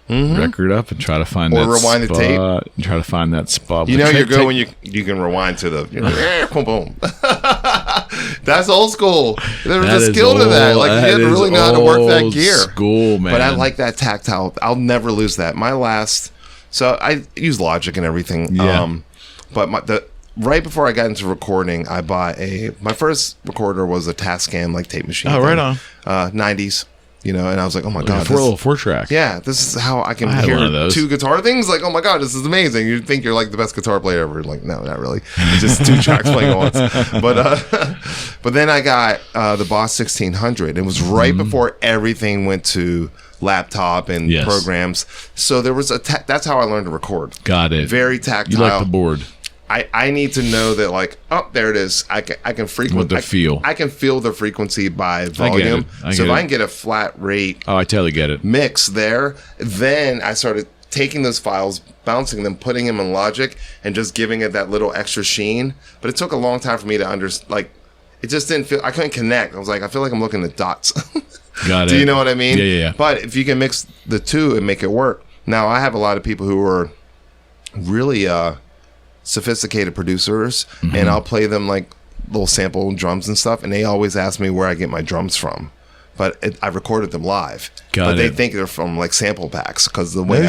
record up and try to find that rewind spot, the tape and try to find that spot. You're good when you can rewind to the boom boom. That's old school. There was a skill to that. Like, you had to really know how to work that gear. School, man. But I like that tactile. I'll never lose that. So I use Logic and everything. Yeah. But right before I got into recording, I bought my first recorder was a Tascam like tape machine. Oh, right on. 90s. And I was like, oh my God. A 4-track. Yeah, this is how I can hear 2 guitar things. Like, oh my God, this is amazing. You think you're like the best guitar player ever. Like, no, not really. It's just 2 tracks playing at once. But then I got the Boss 1600. It was right before everything went to laptop and programs. So there was that's how I learned to record. Got it. Very tactile. You like the board. I need to know that, like, there it is. I can With the feel. I can feel the frequency by volume. So if I can get a flat rate. Oh, I totally get it. Mix there, then I started taking those files, bouncing them, putting them in Logic, and just giving it that little extra sheen. But it took a long time for me to understand. Like, it just didn't feel. I couldn't connect. I was like, I feel like I'm looking at dots. Got it. Do you know what I mean? Yeah. But if you can mix the two and make it work. Now, I have a lot of people who are really sophisticated producers, and I'll play them like little sample drums and stuff, and they always ask me where I get my drums from. But I recorded them live. They think they're from like sample packs, because the way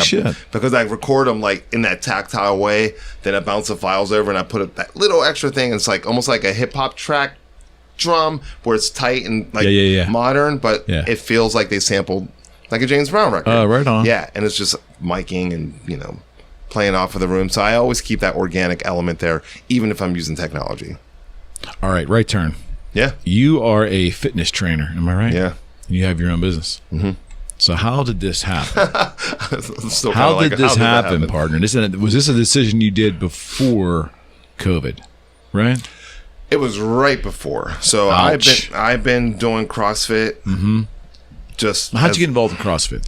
because I record them like in that tactile way. Then I bounce the files over and I put that little extra thing. And it's like almost like a hip hop track drum where it's tight and like modern, but it feels like they sampled like a James Brown record. Oh, right on. Yeah, and it's just miking and playing off of the room. So I always keep that organic element there, even if I'm using technology. All right, right turn. Yeah. You are a fitness trainer, am I right? Yeah. You have your own business. So how did this happen? How did this happen, partner? Was this a decision you did before COVID, right? It was right before. So I've been doing CrossFit. How'd you get involved in CrossFit?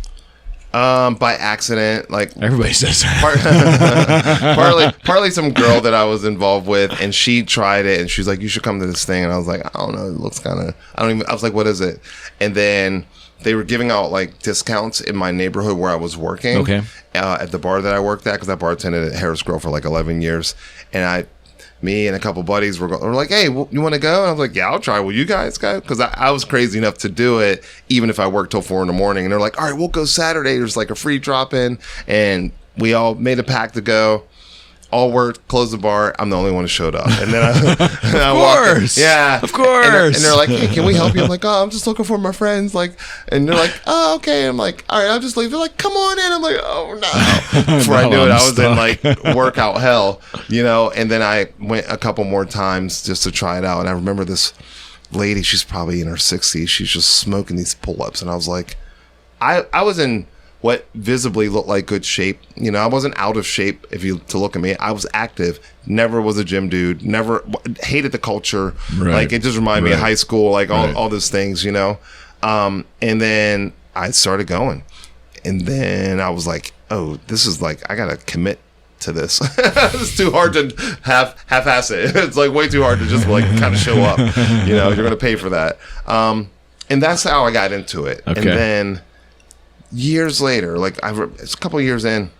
By accident, like everybody says that. partly some girl that I was involved with, and she tried it, and she's like, "You should come to this thing." And I was like, "I don't know, it looks kind of." I was like, "What is it?" And then they were giving out like discounts in my neighborhood where I was working. Okay. At the bar that I worked at, because I bartended at Harris Grill for like 11 years, and me and a couple buddies were like, "Hey, you want to go?" And I was like, "Yeah, I'll try. Will you guys go?" Because I was crazy enough to do it, even if I worked till 4 a.m. And they're like, "All right, we'll go Saturday. There's like a free drop-in." And we all made a pact to go. All worked, closed the bar. I'm the only one who showed up. And then I walked in. Yeah. Of course. And they're like, "Hey, can we help you?" I'm like, "Oh, I'm just looking for my friends." Like, and they're like, "Oh, okay." I'm like, "All right, I'll just leave." They're like, "Come on in." I'm like, "Oh no." Before I knew it, I was in like workout hell, and then I went a couple more times just to try it out. And I remember this lady, she's probably in her 60s. She's just smoking these pull-ups. And I was like, I was in what visibly looked like good shape. I wasn't out of shape to look at me. I was active, never was a gym dude, never hated the culture. Right. Like, it just reminded me of high school, like all those things, And then I started going. And then I was like, oh, this is like, I got to commit to this. It's too hard to half-ass it. It's like way too hard to just like kind of show up. You know, you're going to pay for that. And that's how I got into it. Okay. And then years later, like it's a couple of years in,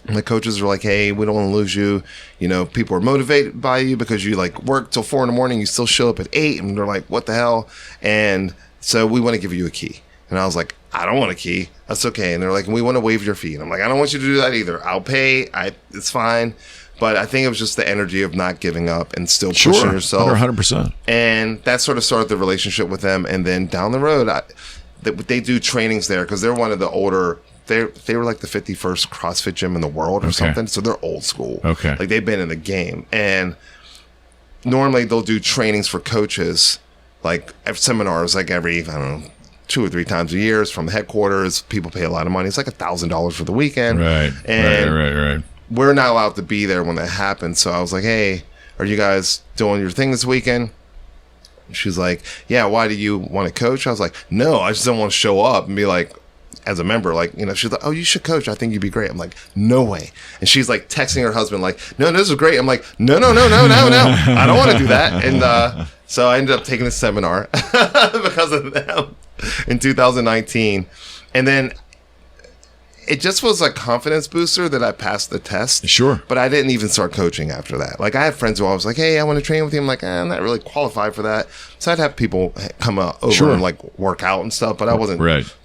the coaches are like, hey, we don't want to lose you. You know, people are motivated by you because you like work till 4 a.m. You still show up at 8, and they're like, what the hell? And so we want to give you a key. And I was like, I don't want a key. That's okay. And they're like, we want to waive your fee. And I'm like, I don't want you to do that either. I'll pay. It's fine. But I think it was just the energy of not giving up and still pushing yourself. 100%. And that sort of started the relationship with them. And then down the road, they do trainings there because they're one of the older. They were like the 51st CrossFit gym in the world or something. So they're old school. Okay. Like they've been in the game. And normally they'll do trainings for coaches, like seminars, like every, I don't know, 2 or 3 times a year. It's from headquarters. People pay a lot of money. It's like $1,000 for the weekend. Right. And Right. we're not allowed to be there when that happens. So I was like, hey, are you guys doing your thing this weekend? She's like, yeah, why do you want to coach? I was like, no, I just don't want to show up and be like, as a member, like, you know, she's like, oh, you should coach. I think you'd be great. I'm like, no way. And she's like texting her husband, like, no, this is great. I'm like, no. I don't want to do that. And so I ended up taking a seminar because of them in 2019. And then it just was a confidence booster that I passed the test. Sure. But I didn't even start coaching after that. Like, I had friends who I was like, hey, I want to train with you. I'm like, I'm not really qualified for that. So I'd have people come over and like work out and stuff, but I wasn't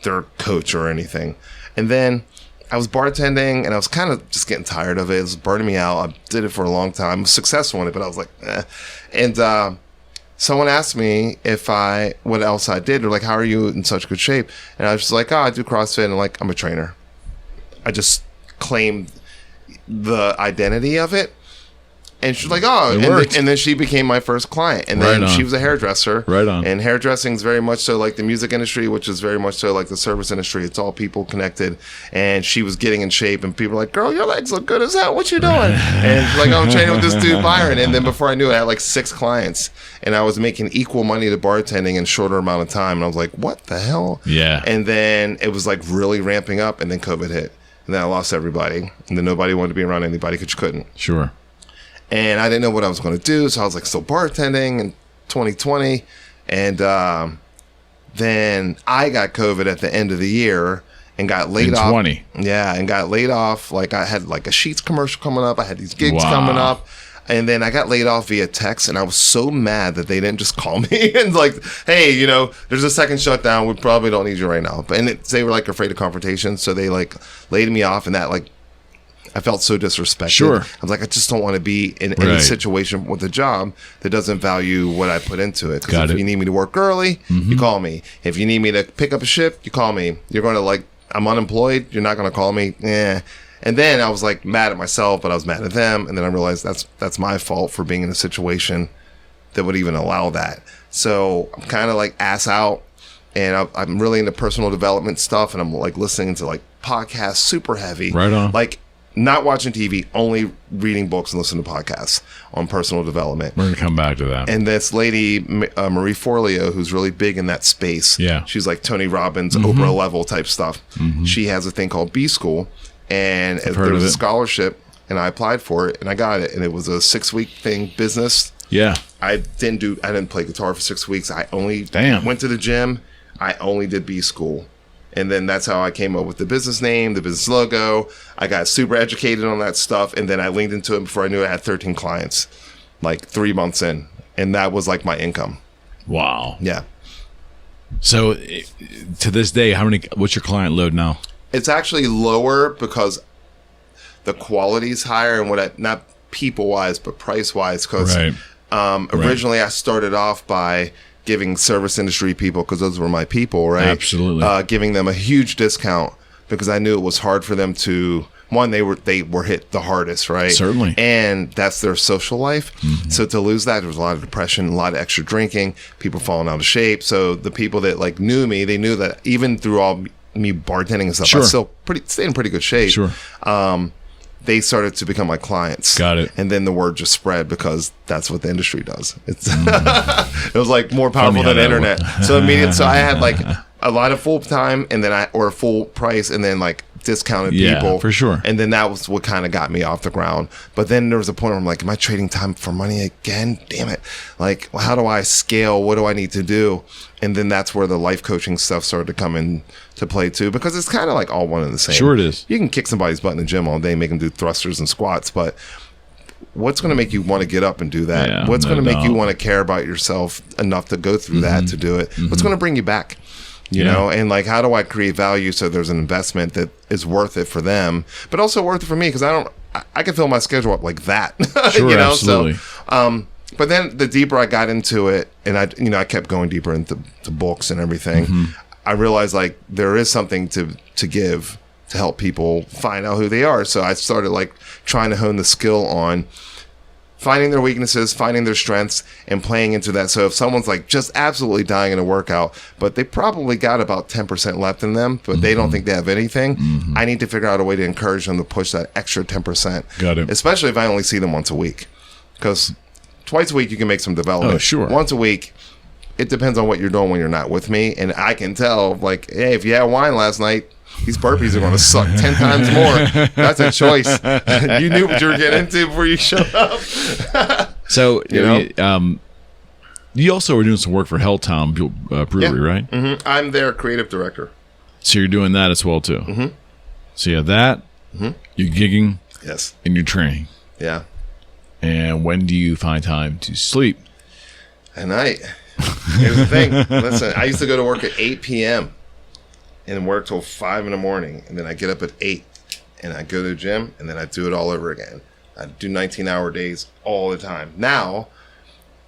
their coach or anything. And then I was bartending and I was kind of just getting tired of it. It was burning me out. I did it for a long time. I was successful in it, but I was like, eh. And someone asked me what else I did, or like, how are you in such good shape? And I was just like, oh, I do CrossFit and like, I'm a trainer. I just claimed the identity of it. And she's like, oh, and then she became my first client. And then she was a hairdresser. Right on. And hairdressing is very much so like the music industry, which is very much so like the service industry. It's all people connected. And she was getting in shape, and people were like, girl, your legs look good as hell. What you doing? And she's like, oh, I'm training with this dude, Byron. And then before I knew it, I had like 6 clients. And I was making equal money to bartending in a shorter amount of time. And I was like, what the hell? Yeah. And then it was like really ramping up, and then COVID hit. And then I lost everybody. And then nobody wanted to be around anybody because you couldn't. Sure. And I didn't know what I was going to do. So I was like still bartending in 2020. And then I got COVID at the end of the year and got laid off. 20. Yeah, and got laid off. Like I had like a Sheets commercial coming up. I had these gigs coming up. And then I got laid off via text, and I was so mad that they didn't just call me and like, hey, you know, there's a second shutdown. We probably don't need you right now. But they were like afraid of confrontation, so they like laid me off, and that like I felt so disrespected. Sure. I was like, I just don't want to be in any situation with a job that doesn't value what I put into it. Because if you need me to work early, you call me. If you need me to pick up a shift, you call me. You're going to like, I'm unemployed. You're not going to call me. And then I was like mad at myself, but I was mad at them. And then I realized that's my fault for being in a situation that would even allow that. So I'm kind of like ass out, and I'm really into personal development stuff. And I'm like listening to like podcasts, super heavy. Right on. Like not watching TV, only reading books and listening to podcasts on personal development. We're going to come back to that. And this lady, Marie Forleo, who's really big in that space. Yeah. She's like Tony Robbins, Oprah level type stuff. She has a thing called B School. And there was a scholarship, and I applied for it, and I got it. And it was a 6-week thing, business. Yeah. I didn't play guitar for 6 weeks. I only went to the gym. I only did B School. And then that's how I came up with the business name, the business logo. I got super educated on that stuff. And then I leaned into it before I knew I had 13 clients, like 3 months in. And that was like my income. Wow. Yeah. So to this day, what's your client load now? It's actually lower because the quality's higher, and not people-wise, but price-wise. Because originally I started off by giving service industry people, because those were my people, right? Absolutely. Giving them a huge discount because I knew it was hard for them to. One, they were hit the hardest, right? Certainly. And that's their social life. So to lose that, there was a lot of depression, a lot of extra drinking, people falling out of shape. So the people that like knew me, they knew that even through all me bartending and stuff, I still stayed in pretty good shape. Sure. They started to become my clients. Got it. And then the word just spread because that's what the industry does. It's it was like more powerful than the internet. So I had like a lot of full time and then or full price and then like discounted people for sure. And then that was what kind of got me off the ground. But then there was a point where I'm like, am I trading time for money again? Damn it. Like, how do I scale? What do I need to do? And then that's where the life coaching stuff started to come into play too, because it's kind of like all one and the same. Sure it is. You can kick somebody's butt in the gym all day, make them do thrusters and squats, but what's going to make you want to get up and do that? Yeah, what's going to make you want to care about yourself enough to go through that to do it? What's going to bring you back? You know, and like, how do I create value so there's an investment that is worth it for them, but also worth it for me? Because I can fill my schedule up like that. Sure, you know, absolutely. So, but then the deeper I got into it, and I kept going deeper into books and everything. I realized like there is something to give to help people find out who they are. So I started like trying to hone the skill on finding their weaknesses, finding their strengths, and playing into that. So if someone's like just absolutely dying in a workout, but they probably got about 10% left in them, but they don't think they have anything, I need to figure out a way to encourage them to push that extra 10%. Got it. Especially if I only see them once a week. Because twice a week you can make some development. Oh, sure. Once a week, it depends on what you're doing when you're not with me. And I can tell, like, hey, if you had wine last night, these burpees are going to suck 10 times more. That's a choice. You knew what you were getting into before you showed up. So, you also were doing some work for Helltown Brewery, right? I'm their creative director. So you're doing that as well, too. So you have that, you're gigging, Yes. and you're training. Yeah. And when do you find time to sleep? At night. Here's the thing. Listen, I used to go to work at 8 p.m. and work till 5 in the morning. And then I get up at 8 and I go to the gym and then I do it all over again. I do 19-hour days all the time. Now,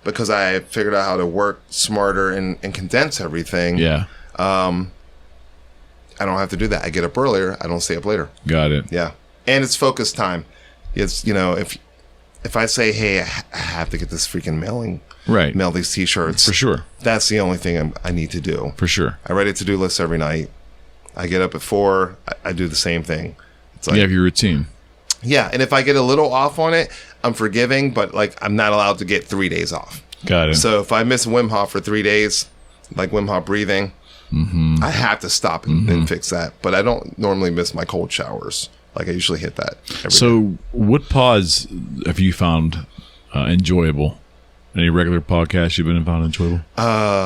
because I figured out how to work smarter and condense everything, I don't have to do that. I get up earlier. I don't stay up later. Got it. Yeah. And it's focused time. It's, if I say, hey, I have to get this freaking mail these t-shirts. For sure. That's the only thing I need to do. For sure. I write a to-do list every night. I get up at 4. I do the same thing. It's like, you have your routine. Yeah, and if I get a little off on it, I'm forgiving, but like I'm not allowed to get 3 days off. Got it. So if I miss Wim Hof for 3 days, like Wim Hof breathing, I have to stop and fix that. But I don't normally miss my cold showers. Like I usually hit that every day. What pods have you found enjoyable? Any regular podcasts you've been found enjoyable?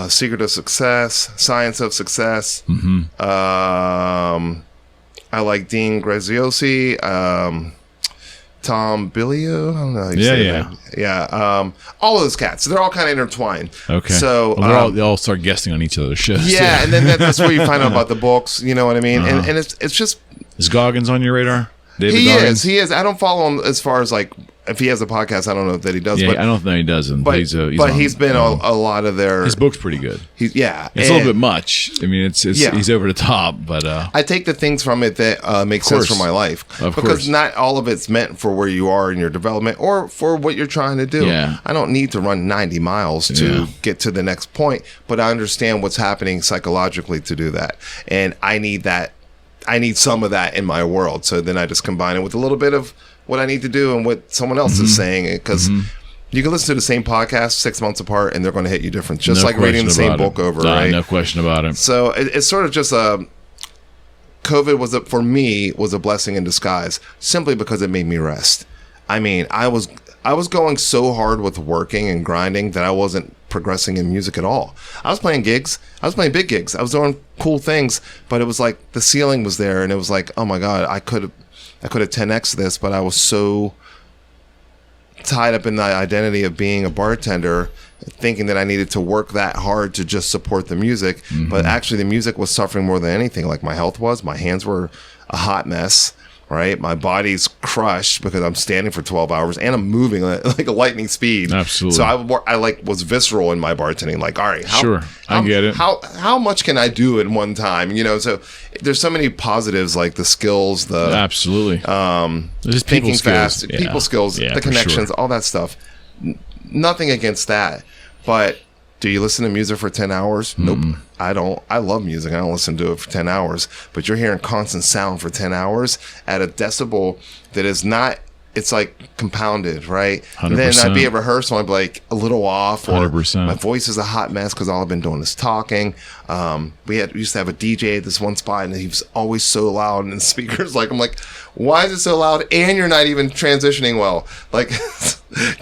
Secret of Success, Science of Success. I like Dean Graziosi, Tom Billio. I don't know how you say that. Yeah. All of those cats. They're all kind of intertwined. Okay. So they all start guesting on each other's shows. Yeah, and then that's where you find out about the books. You know what I mean? And it's just. Is Goggins on your radar? David Goggins? He is. I don't follow him as far as like if he has a podcast. I don't know that he does. Yeah, but, I don't think he doesn't. But he's been on a lot of their. His book's pretty good. It's a little bit much. I mean, he's over the top, but I take the things from it that make sense for my life. Because not all of it's meant for where you are in your development or for what you're trying to do. Yeah. I don't need to run 90 miles to get to the next point, but I understand what's happening psychologically to do that, and I need that. I need some of that in my world. So then I just combine it with a little bit of what I need to do and what someone else is saying. Because you can listen to the same podcast 6 months apart and they're going to hit you different. Just like reading the same book over, right? No question about it. So it's sort of just COVID for me was a blessing in disguise simply because it made me rest. I mean, I was going so hard with working and grinding that I wasn't progressing in music at all. I was playing gigs. I was playing big gigs. I was doing cool things, but it was like the ceiling was there and it was like, oh my God, I could have 10x this, but I was so tied up in the identity of being a bartender, thinking that I needed to work that hard to just support the music. But actually the music was suffering more than anything. Like my health was, my hands were a hot mess. Right, my body's crushed because I'm standing for 12 hours and I'm moving like a lightning speed. Absolutely. So I was visceral in my bartending. Like, all right, I get it. How much can I do in one time? So there's so many positives, like the skills, absolutely, just thinking fast, people skills, the connections, all that stuff. Nothing against that, but. Do you listen to music for 10 hours? Nope. I don't. I love music. I don't listen to it for 10 hours. But you're hearing constant sound for 10 hours at a decibel that is not it's like compounded, right? 100%. Then I'd be at rehearsal, I'd be like a little off, or 100%. my voice is a hot mess because all I've been doing is talking. We used to have a DJ at this one spot, and he was always so loud, and the speakers, like, I'm like, why is it so loud? And you're not even transitioning well, like,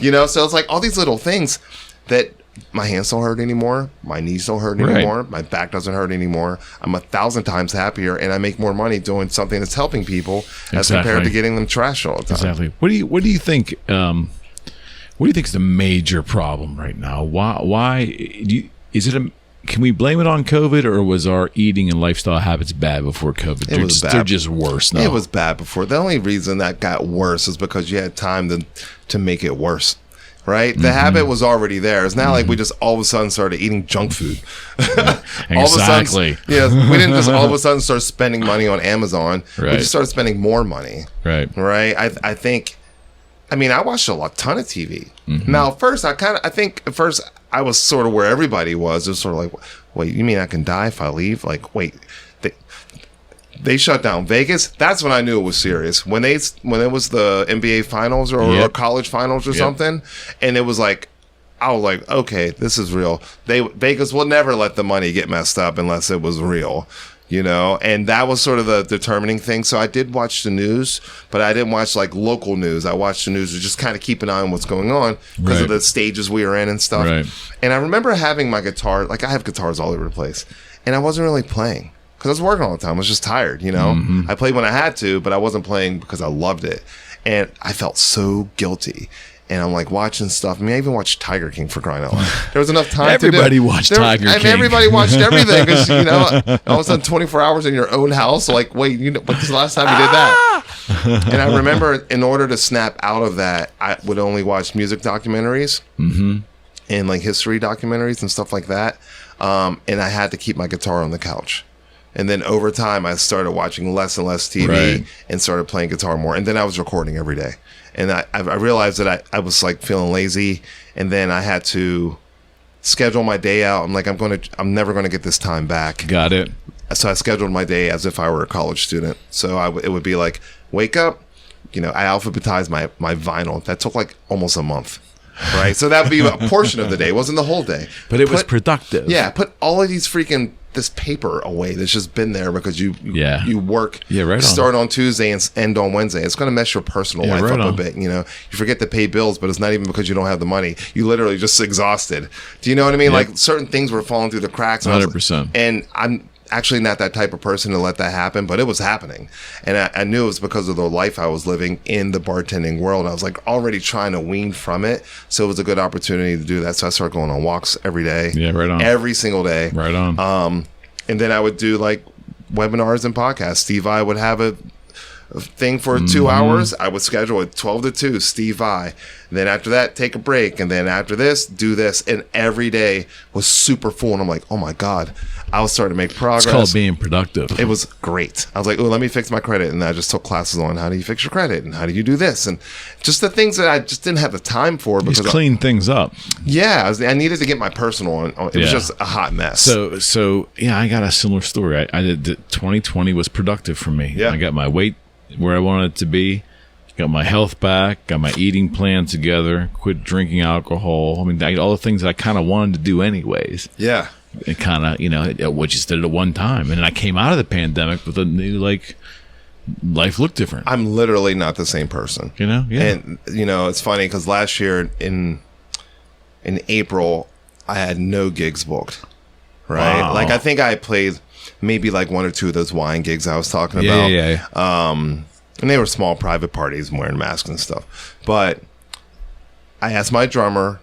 you know. So it's like all these little things that my hands don't hurt anymore, my knees don't hurt anymore, my back doesn't hurt anymore. I'm 1,000 times happier, and I make more money doing something that's helping people as compared to getting them trashed all the time. Exactly. What do you think? What do you think is the major problem right now? Why is it can we blame it on COVID, or was our eating and lifestyle habits bad before COVID? They're just worse now. It was bad before. The only reason that got worse is because you had time to make it worse. Right? The habit was already there. It's not like we just all of a sudden started eating junk food. Exactly. We didn't just all of a sudden start spending money on Amazon. Right. We just started spending more money. Right. I think, I watched a ton of TV. Now, I think at first I was sort of where everybody was. It was sort of like, wait, you mean I can die if I leave? Like, wait, they shut down Vegas. That's when I knew it was serious. When it was the NBA finals or college finals or something, and it was like, I was like, okay, this is real. Vegas will never let the money get messed up unless it was real, you know. And that was sort of the determining thing. So I did watch the news, but I didn't watch like local news. I watched the news to just kind of keep an eye on what's going on because of the stages we were in and stuff. Right. And I remember having my guitar, like I have guitars all over the place, and I wasn't really playing. Because I was working all the time. I was just tired, you know? I played when I had to, but I wasn't playing because I loved it. And I felt so guilty. And I'm like watching stuff. I even watched Tiger King, for crying out loud. There was enough time Everybody watched Tiger King. Everybody watched everything. Because, you know, all of a sudden 24 hours in your own house. Like, wait, you know, when's the last time you did that? And I remember in order to snap out of that, I would only watch music documentaries and like history documentaries and stuff like that. And I had to keep my guitar on the couch. And then over time, I started watching less and less TV and started playing guitar more. And then I was recording every day. And I realized that I was like feeling lazy. And then I had to schedule my day out. I'm like, I'm never going to get this time back. Got it. So I scheduled my day as if I were a college student. So it would be like, wake up, you know, I alphabetized my vinyl. That took like almost a month. Right. So that would be a portion of the day. It wasn't the whole day. But it was productive. Yeah. Put all of these this paper away that's just been there because you work start on Tuesday and end on Wednesday. It's going to mess your personal life up a bit. You know, you forget to pay bills, but it's not even because you don't have the money. You literally just exhausted. Do you know what I mean? Like certain things were falling through the cracks. 100%. And I'm actually not that type of person to let that happen, but it was happening. And I knew it was because of the life I was living in the bartending world. I was like already trying to wean from it. So it was a good opportunity to do that. So I started going on walks every day. Yeah, right on. Every single day. Right on. And then I would do like webinars and podcasts. Steve I would have a thing for 2 hours. I would schedule it 12 to 2, Steve I. And then after that, take a break. And then after this, do this. And every day was super full. And I'm like, oh my God, I was starting to make progress. It's called being productive. It was great. I was like, oh, let me fix my credit. And I just took classes on how do you fix your credit and how do you do this? And just the things that I just didn't have the time for. Because clean things up. Yeah. I needed to get my personal on. It was just a hot mess. So yeah, I got a similar story. I did 2020 was productive for me. Yeah. I got my weight where I wanted it to be. Got my health back, got my eating plan together, quit drinking alcohol. I mean, all the things that I kind of wanted to do anyways. Yeah. It kind of, you know, what just did it at one time. And then I came out of the pandemic with a new, like, life looked different. I'm literally not the same person. You know? Yeah. And, you know, it's funny because last year in April, I had no gigs booked. Right? Wow. Like, I think I played maybe like one or two of those wine gigs I was talking about. Yeah. And they were small private parties and wearing masks and stuff. But I asked my drummer,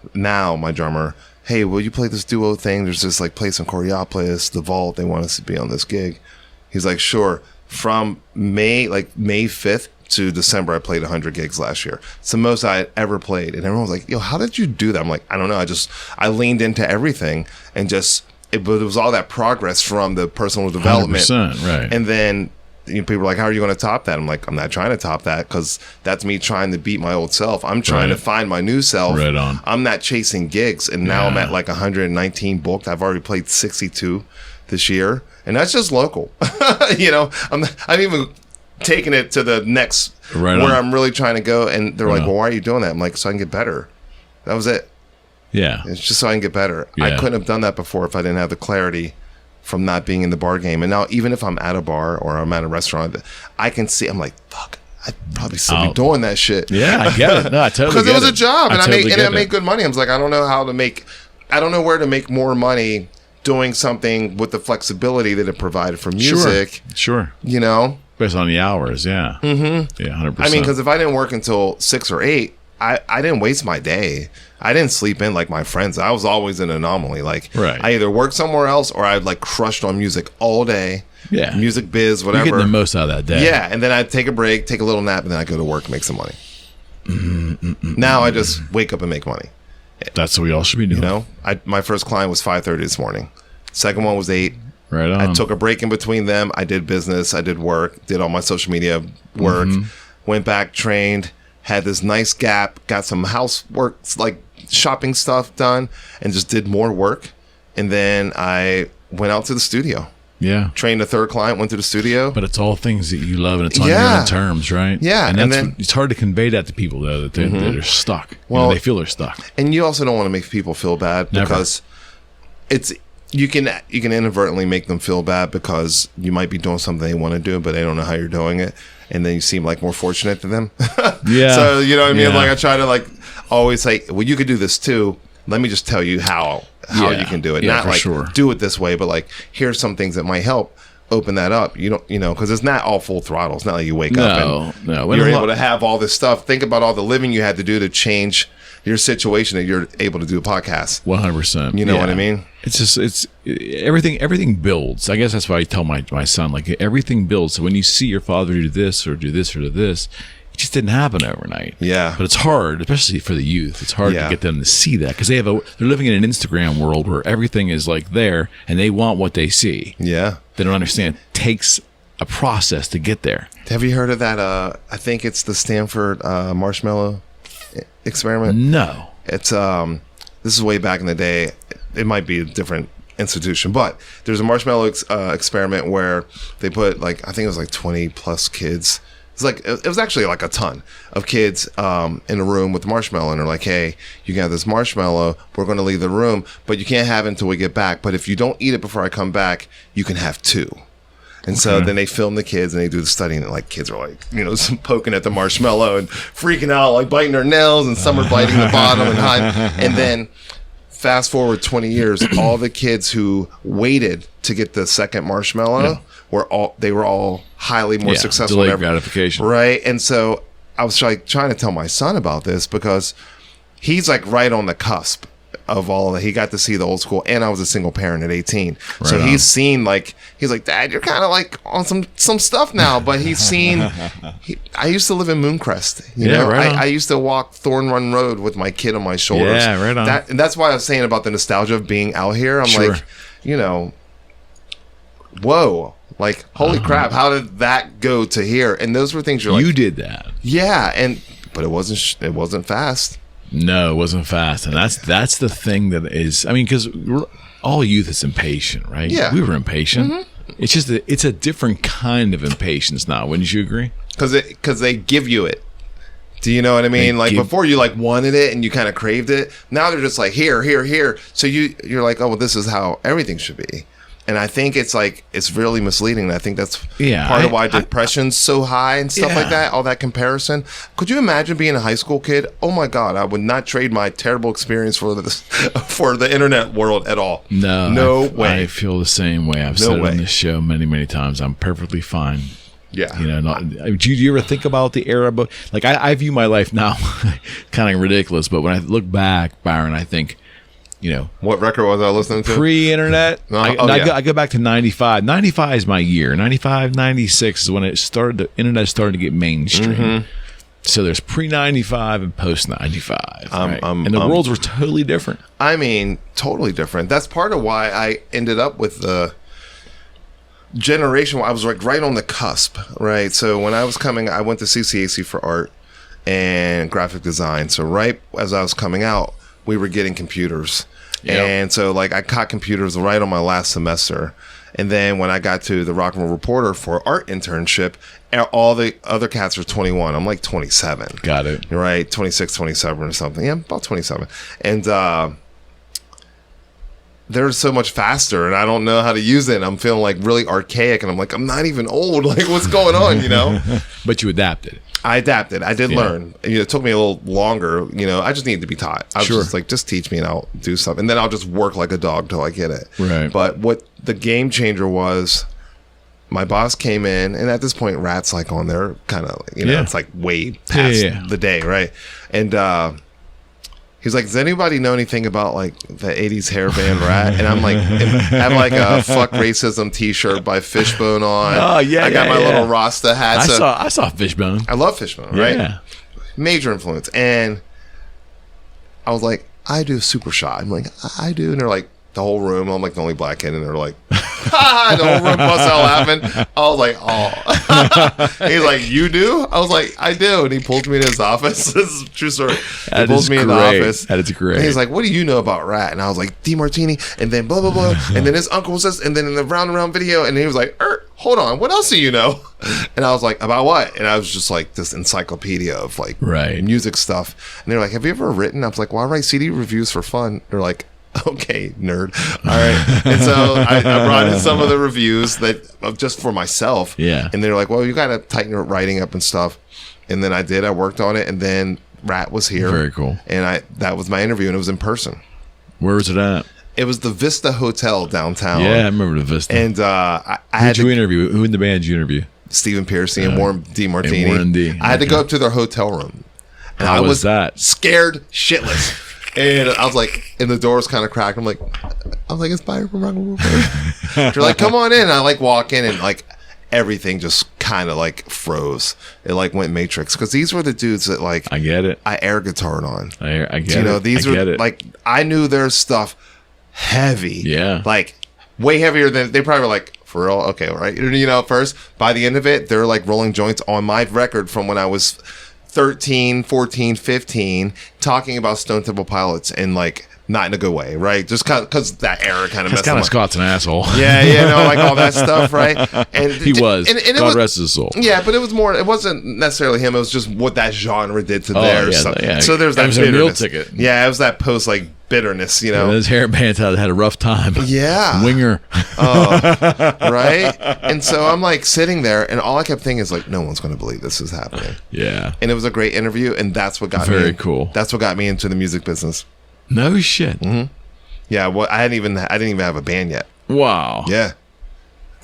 hey, will you play this duo thing? There's this like place in Coriopolis, The Vault. They want us to be on this gig. He's like, sure. From May 5th to December, I played 100 gigs last year. It's the most I had ever played. And everyone was like, yo, how did you do that? I'm like, I don't know. I leaned into everything and it was all that progress from the personal development. 100%, right. And then, you know, people are like, how are you going to top that? I'm like, I'm not trying to top that because that's me trying to beat my old self. I'm trying to find my new self. Right on. I'm not chasing gigs. And now I'm at like 119 booked. I've already played 62 this year. And that's just local. You know, taking it to the next Right where on. I'm really trying to go. And they're Right like, on. well, why are you doing that? I'm like, so I can get better. That was it. Yeah. It's just so I can get better. I Yeah. couldn't have done that before if I didn't have the clarity from not being in the bar game. And now, even if I'm at a bar or I'm at a restaurant, I can see, I'm like, fuck, I'd probably still be doing that shit. Yeah, I get it. No, I totally Because get it was it. a job, and I totally made good money. I was like, I don't know where to make more money doing something with the flexibility that it provided for music. Sure. You know, Based on the hours, yeah. Mm-hmm. Yeah, 100%. I mean, because if I didn't work until 6 or 8, I didn't waste my day. I didn't sleep in like my friends. I was always an anomaly. Like, Right. I either worked somewhere else or I'd like crushed on music all day. Yeah. Music biz, whatever. You're getting the most out of that day. Yeah, and then I'd take a break, take a little nap, and then I'd go to work and make some money. Now I just wake up and make money. That's what we all should be doing. You know, my first client was 5:30 this morning. Second one was 8. Right on. I took a break in between them. I did business. I did work. Did all my social media work. Went back, trained. Had this nice gap. Got some housework, like shopping stuff done, and just did more work. And then I went out to the studio. Yeah. Trained a third client. Went to the studio. But it's all things that you love, and it's on your Yeah. own terms, right? Yeah, and and that's then- it's hard to convey that to people though that they're stuck. Well, they feel they're stuck. And you also don't want to make people feel bad Never. because you can inadvertently make them feel bad because you might be doing something they want to do, but they don't know how you're doing it, and then you seem like more fortunate than them. Yeah. So you know what I mean? Yeah. Like I try to like always say, well, you could do this too. Let me just tell you how Yeah. you can do it. Yeah, Not for like sure. do it this way, but like here's some things that might help. Open that up. You don't, because it's not all full throttle. It's not like you wake up and No. you're able to have all this stuff. Think about all the living you had to do to change your situation that you're able to do a podcast. 100%. You know what I mean? It's just everything builds. I guess that's why I tell my son, like, everything builds. So when you see your father do this or do this or do this, it just didn't happen overnight. Yeah. But it's hard, especially for the youth. It's hard Yeah. to get them to see that because they're living in an Instagram world where everything is like there and they want what they see. Yeah. They don't understand. It takes a process to get there. Have you heard of that? I think it's the Stanford marshmallow experiment. No. It's this is way back in the day. It might be a different institution, but there's a marshmallow experiment where they put like I think it was like 20 plus kids. It's like it was actually like a ton of kids in a room with marshmallow, and they're like, "Hey, you can have this marshmallow. We're going to leave the room, but you can't have it until we get back. But if you don't eat it before I come back, you can have 2." And so then they film the kids and they do the study, and like kids are like, poking at the marshmallow and freaking out, like biting their nails, and some are biting the bottom and hide. And then fast forward 20 years, all the kids who waited to get the second marshmallow were all highly more successful. Delayed gratification. Right. And so I was like trying to tell my son about this because he's like right on the cusp of all of that. He got to see the old school, and I was a single parent at 18. So he's seen he's like, Dad, you're kind of like on some stuff now, but he's seen, I used to live in Mooncrest, you know, right on. I used to walk Thorn Run Road with my kid on my shoulders. Yeah, right on. And that's why I was saying about the nostalgia of being out here. I'm Sure. like, whoa, like, holy crap, how did that go to here? And those were things you're like, You did that. yeah, but it wasn't fast. No, it wasn't fast, and that's the thing that is. I mean, because all youth is impatient, right? Yeah. We were impatient. It's just it's a different kind of impatience now. Wouldn't you agree? Because they give you it. Do you know what I mean? Like before you like wanted it and you kind of craved it. Now they're just like here. So you're like, oh well, this is how everything should be. And I think it's really misleading. And I think that's part of why depression's so high and stuff like that. All that comparison. Could you imagine being a high school kid? Oh my God, I would not trade my terrible experience for the internet world at all. No way. I feel the same way. I've said it on this show many, many times. I'm perfectly fine. Yeah. Do you ever think about the era? But like I view my life now kind of ridiculous. But when I look back, Byron, I think, what record was I listening to? Pre-internet. I go back to 95. 95 is my year. 95, 96 is when the internet started to get mainstream. So there's pre-95 and post-95. Right? And the worlds were totally different. I mean, totally different. That's part of why I ended up with the generation where I was like right on the cusp, right? So when I was coming, I went to CCAC for art and graphic design. So right as I was coming out, we were getting computers. Yep. And so like I caught computers right on my last semester. And then when I got to the Rock and Roll Reporter for art internship, all the other cats are 21. I'm like 27. Got it. Right? 26, 27 or something. Yeah, about 27. And they're so much faster, and I don't know how to use it. And I'm feeling like really archaic, and I'm like, I'm not even old. Like, what's going on, you know? But you adapted. I adapted. I did learn. It took me a little longer. I just needed to be taught. I was just like, just teach me and I'll do something. And then I'll just work like a dog till I get it. Right. But what the game changer was, my boss came in, and at this point, Ratt's like on there, kind of, it's like way past the day, right? And he's like, does anybody know anything about like the 80s hair band Ratt? And I'm like, I have like a fuck racism t-shirt by Fishbone on. Oh yeah. I got my little Rasta hat. I saw Fishbone. I love Fishbone, right? Yeah. Major influence. And I was like, I do Super Shot. I'm like, I do. And they're like, the whole room. I'm like the only black kid, and they're like, ha! The whole room busts out laughing. I was like, oh. He's like, you do? I was like, I do. And he pulled me in his office. This is a true story. He pulls me in the office. That is great. And he's like, what do you know about Ratt? And I was like, DeMartini, and then blah, blah, blah. And then his uncle says, and then in the round and round video, and he was like, hold on, what else do you know? And I was like, about what? And I was just like this encyclopedia of like music stuff. And they're like, have you ever written? I was like, well, I write CD reviews for fun. They're like, okay, nerd. All right. And so I brought in some of the reviews that just for myself. Yeah. And they're like, well, you got to tighten your writing up and stuff. And then I did. I worked on it. And then Ratt was here. Very cool. And that was my interview, and it was in person. Where was it at? It was the Vista Hotel downtown. Yeah, I remember the Vista. And I had to interview. Who in the band did you interview? Stephen Piercy and Warren DeMartini. And Warren D. I had to go up to their hotel room. And How I was that? Scared shitless. And I was like, and the door was kind of cracked. I'm like, it's Byron from Rock and Roll. They're like, come on in. And I like walk in, and like everything just kind of like froze. It like went Matrix, because these were the dudes that like I get it. I air guitared on. I get it. These were like, I knew their stuff heavy. Yeah. Like way heavier than they probably were like, for real? Okay, all right. At first, by the end of it, they're like rolling joints on my record from when I was 13, 14, 15, talking about Stone Temple Pilots, and like not in a good way, right? Just because that era kind of messed kind up. of Scott's an asshole. Yeah, like all that stuff, right? And he was. And God rest his soul. Yeah, but it was more. It wasn't necessarily him. It was just what that genre did to their stuff. Yeah. So there's that. It was a meal ticket. Yeah, it was that post like bitterness, And his hair band had a rough time. Yeah. Winger. Right? And so I'm like sitting there, and all I kept thinking is like, no one's going to believe this is happening. Yeah. And it was a great interview, and that's what got me. Very cool. That's what got me into the music business. No shit. Mm-hmm. Yeah. Well, I didn't even have a band yet. Wow. Yeah.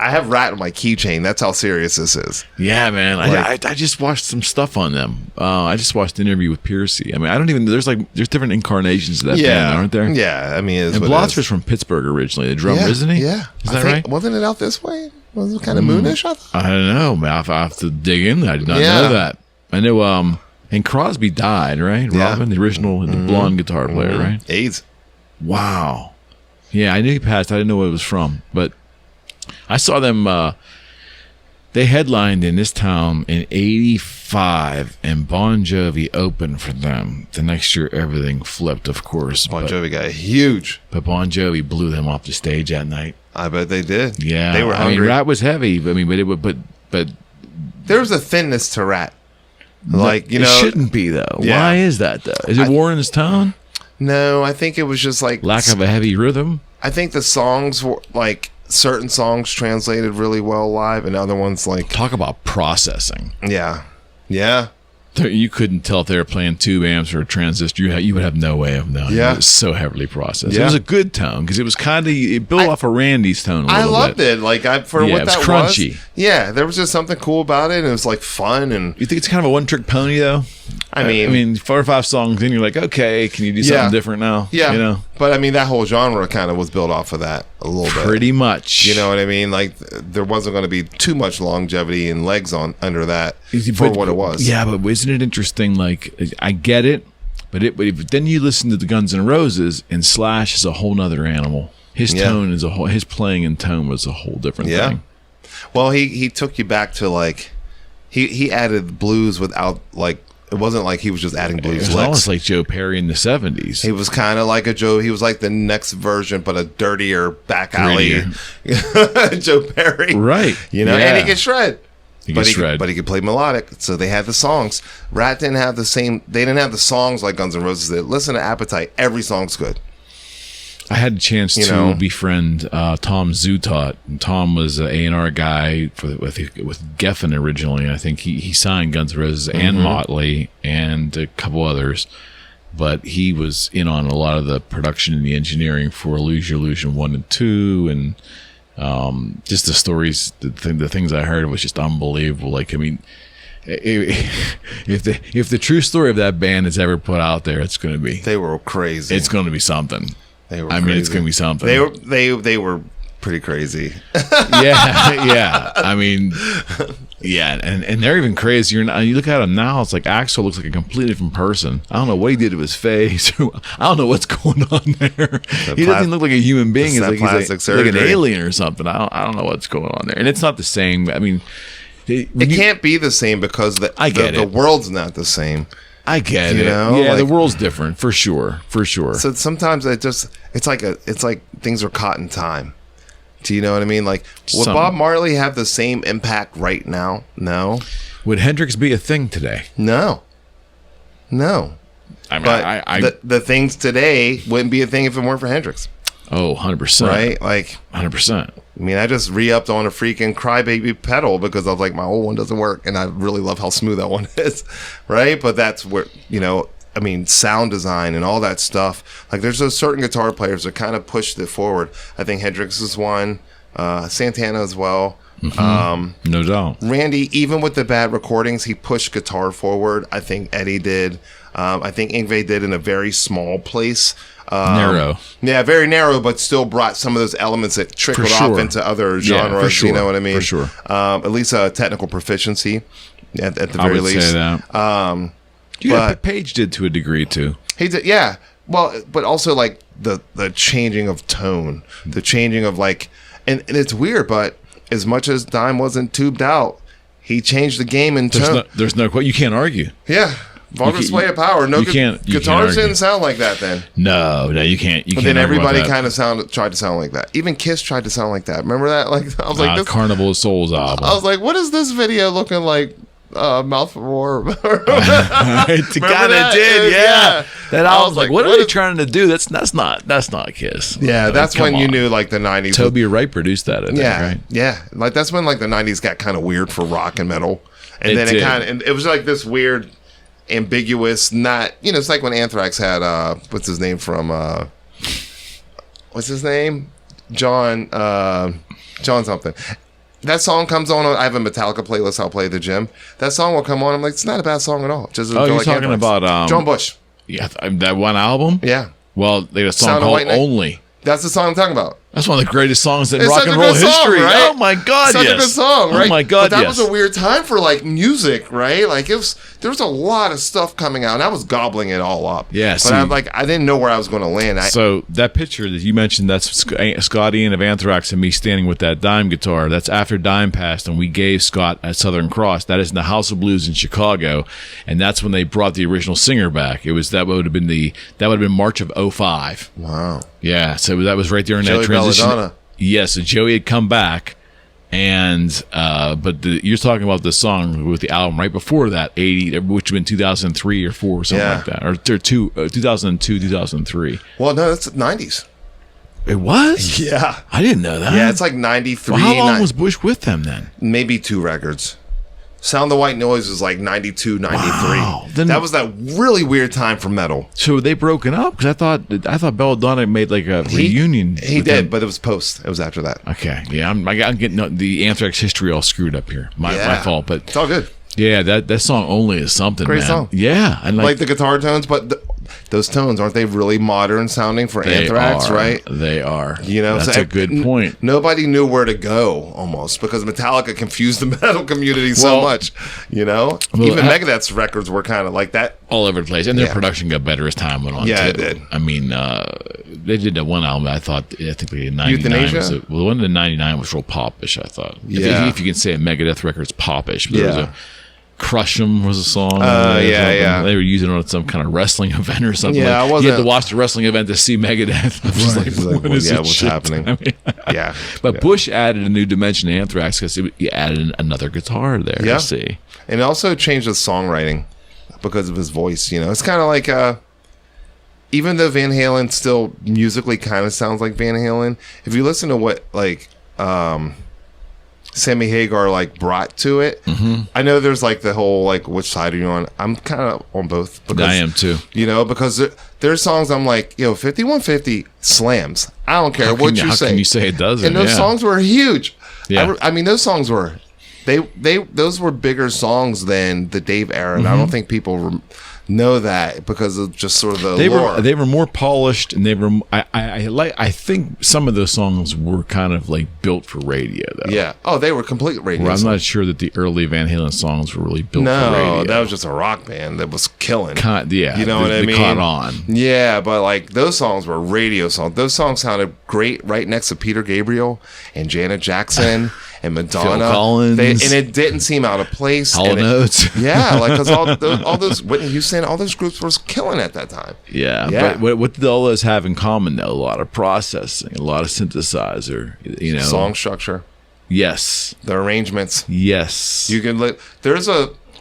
I have Ratt on my keychain. That's how serious this is. Yeah, man. Like, I just watched some stuff on them. I just watched an interview with Piercy. I mean, I don't even. There's different incarnations of that band, aren't there? Yeah. I mean, and Blotter's from Pittsburgh originally. The drummer, isn't he? Yeah. Is that right? Wasn't it out this way? Was it kind of moonish? I don't know. I have to dig in. I did not know that. I know. And Crosby died, right? Yeah. Robin, the original, the blonde guitar player, right? AIDS. Wow. Yeah, I knew he passed. I didn't know what it was from, but I saw them. They headlined in this town in '85, and Bon Jovi opened for them. The next year, everything flipped, of course. Bon Jovi got huge. But Bon Jovi blew them off the stage that night. I bet they did. Yeah, they were hungry. I mean, Ratt was heavy. I mean, but there was a thinness to Ratt. Like, it shouldn't be though. Yeah. Why is that though? Is it Warren's tone? No, I think it was just like lack of a heavy rhythm. I think the songs were like certain songs translated really well live, and other ones like talk about processing. Yeah. You couldn't tell if they were playing tube amps or a transistor. You would have no way of knowing. Yeah. It was so heavily processed. Yeah. It was a good tone because it was it built off of Randy's tone a little bit. I loved it. Like what that was. Crunchy. Yeah, there was just something cool about it, and it was like fun. And you think it's kind of a one-trick pony though? I mean, 4 or 5 songs in, you're like, okay, can you do something different now? Yeah, But I mean, that whole genre kind of was built off of that a little bit. Pretty much. You know what I mean? Like there wasn't going to be too much longevity and legs under that for what it was. Yeah, but isn't it interesting? Like I get it, but then you listen to the Guns N' Roses, and Slash is a whole nother animal. His tone is his playing and tone was a whole different thing. Well, he took you back to like he added blues without like It wasn't like he was just adding blues It was licks. almost like Joe Perry in the 70s. He was kind of like a Joe. He was like the next version, but a dirtier back alley Joe Perry. Right. You know, and he could shred. But he could play melodic. So they had the songs. Ratt didn't have the same. They didn't have the songs like Guns N' Roses did. Listen to Appetite. Every song's good. I had a chance to befriend Tom Zutaut. Tom was an A&R guy with Geffen originally. I think he signed Guns N' Roses and Motley and a couple others. But he was in on a lot of the production and the engineering for Lose Your Illusion 1 and 2. And just the stories, the things I heard was just unbelievable. Like, I mean, if the true story of that band is ever put out there, it's going to be. They were crazy. It's going to be something. I mean, it's going to be something. They were pretty crazy. yeah. I mean, yeah, and they're even crazier. You look at him now; it's like Axl looks like a completely different person. I don't know what he did to his face. I don't know what's going on there. He doesn't look like a human being. He's like an alien or something. I don't know what's going on there. And it's not the same. I mean, it can't be the same because the world's not the same. I get it. Yeah, like, the world's different for sure. So sometimes it's like things are caught in time. Do you know what I mean? Like, would Bob Marley have the same impact right now? No. Would Hendrix be a thing today? No. I mean, but the things today wouldn't be a thing if it weren't for Hendrix. Oh, 100%. Right? Like 100%. I mean, I just re-upped on a freaking Crybaby pedal because I was like, my old one doesn't work, and I really love how smooth that one is, right? But that's where, I mean, sound design and all that stuff. Like, there's those certain guitar players that kind of pushed it forward. I think Hendrix is one, Santana as well. Mm-hmm. No doubt. Randy, even with the bad recordings, he pushed guitar forward. I think Eddie did. I think Yngwie did in a very small place. Narrow. Yeah, very narrow, but still brought some of those elements that trickled off into other genres. For sure. You know what I mean? For sure. At least a technical proficiency at the very least. I would say that. But Page did to a degree too. He did, yeah. Well, but also like the changing of tone, the changing of like, and it's weird, but as much as Dime wasn't tubed out, he changed the game in tone. There's no you can't argue. Yeah. Vulgar Sway of Power. No, guitars didn't sound like that then. No, you can't. But then everybody kind of tried to sound like that. Even Kiss tried to sound like that. Remember that? Like, I was like, this Carnival of Souls album. I was like, what is this video looking like? Mouth of War. It kind of did, yeah. That I was like, what are they trying to do? That's not Kiss. Yeah, that's when you knew like the 90s. Toby Wright produced that, I think, right? Yeah, like that's when like the 90s got kind of weird for rock and metal, and then it was like this weird, ambiguous. Not it's like when Anthrax had what's his name from what's his name John something. That song comes on. I have a Metallica playlist. I'll play at the gym. That song will come on. I'm like, it's not a bad song at all. Just you're like talking about John Bush. Yeah, that one album. Yeah. Well, they had a song called "Only." That's the song I'm talking about. That's one of the greatest songs in rock and roll history. Right? Oh my god, such a good song, right? Oh my god, but that was a weird time for like music, right? Like there was a lot of stuff coming out, and I was gobbling it all up. Yeah, but I'm like, I didn't know where I was going to land. So that picture that you mentioned, that's Scott Ian of Anthrax and me standing with that Dime guitar. That's after Dime passed, and we gave Scott at Southern Cross. That is in the House of Blues in Chicago, and that's when they brought the original singer back. That would have been March of 05. Wow. Yeah, so that was right there in that transition. Belladonna. Yes, so Joey had come back, and you're talking about the song with the album right before that, 80, which would have been 2003 or 4 or something like that, or 2002, 2003. Well, no, that's the 90s. It was? Yeah. I didn't know that. Yeah, it's like 93. Well, how long was Bush with them then? Maybe 2 records. Sound the White Noise was like 92, 93. Wow. That was that really weird time for metal. So they broken up? Because I thought Belladonna made like a reunion. He did, but it was post. It was after that. Okay. Yeah, I'm getting the Anthrax history all screwed up here. My fault. But it's all good. Yeah, that song Only is something, great man. Song. Yeah. And like the guitar tones, but those tones, aren't they really modern sounding for Anthrax, right? They are. That's a good point. Nobody knew where to go almost because Metallica confused the metal community so much, Even Megadeth's records were kind of like that. All over the place. And their production got better as time went on, Yeah, too. it did. I mean, they did that one album I think the 99 Euthanasia? the one in the 99 was real popish, I thought. Yeah. If you can say a Megadeth record's popish. But Crush 'Em was a song. Yeah. They were using it on some kind of wrestling event or something. Yeah, you had to watch the wrestling event to see Megadeth. I was just like, what's happening? I mean, Yeah. But Bush added a new dimension to Anthrax because he added another guitar there. Yeah. You see. And it also changed his songwriting because of his voice. You know, it's kind of like, even though Van Halen still musically kind of sounds like Van Halen, if you listen to what, like, Sammy Hagar like brought to it. Mm-hmm. I know there's like the whole like which side are you on? I'm kind of on both. Because, I am too. You know, because there's songs I'm like, 5150 slams. I don't care what you say. How can you say it doesn't? And those songs were huge. Yeah. I mean, those songs were those were bigger songs than the Dave era, and I don't think people know that because of just sort of the lore. They were more polished, and they were. I think some of those songs were kind of like built for radio, though. Yeah. Oh, they were complete radio. I'm not sure that the early Van Halen songs were really built for radio. No, that was just a rock band that was killing. Yeah, you know what I mean. Caught on. Yeah, but like those songs were radio songs. Those songs sounded great right next to Peter Gabriel and Janet Jackson. And Madonna, Phil Collins, and it didn't seem out of place. Hall & Oates, yeah, like because all those Whitney Houston, all those groups were killing at that time. Yeah. But what did all those have in common though? A lot of processing, a lot of synthesizer, you know, song structure. Yes, the arrangements. Yes, you can. There's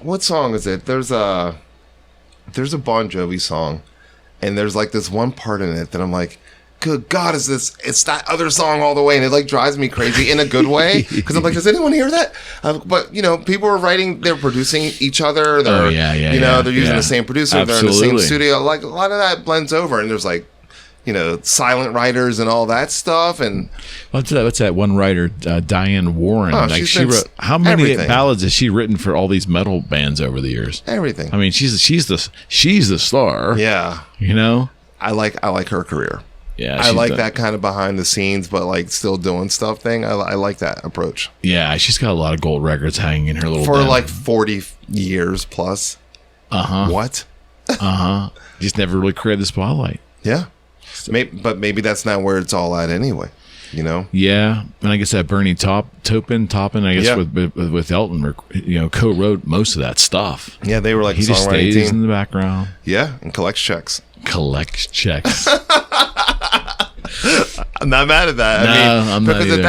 what song is it? There's a Bon Jovi song, and there's like this one part in it that I'm like, good God, it's that other song all the way, and it like drives me crazy in a good way because I'm like, does anyone hear that? But you know, people are they're producing each other. They're, they're using the same producer. Absolutely. They're in the same studio. Like a lot of that blends over, and there's like, you know, silent writers and all that stuff. And what's that one writer, Diane Warren? Oh, she wrote how many ballads has she written for all these metal bands over the years? Everything. I mean, she's the star. Yeah, you know, I like her career. Yeah, I like that kind of behind the scenes, but like still doing stuff thing. I like that approach. Yeah, she's got a lot of gold records hanging in her little for den. like 40 years plus. What? Just never really created the spotlight. Yeah, maybe that's not where it's all at anyway. You know. Yeah, and I guess that Bernie Taupin, I guess with Elton, co-wrote most of that stuff. Yeah, they were like he just stays in the background. Yeah, and collects checks. I'm not mad at that. I'm not either.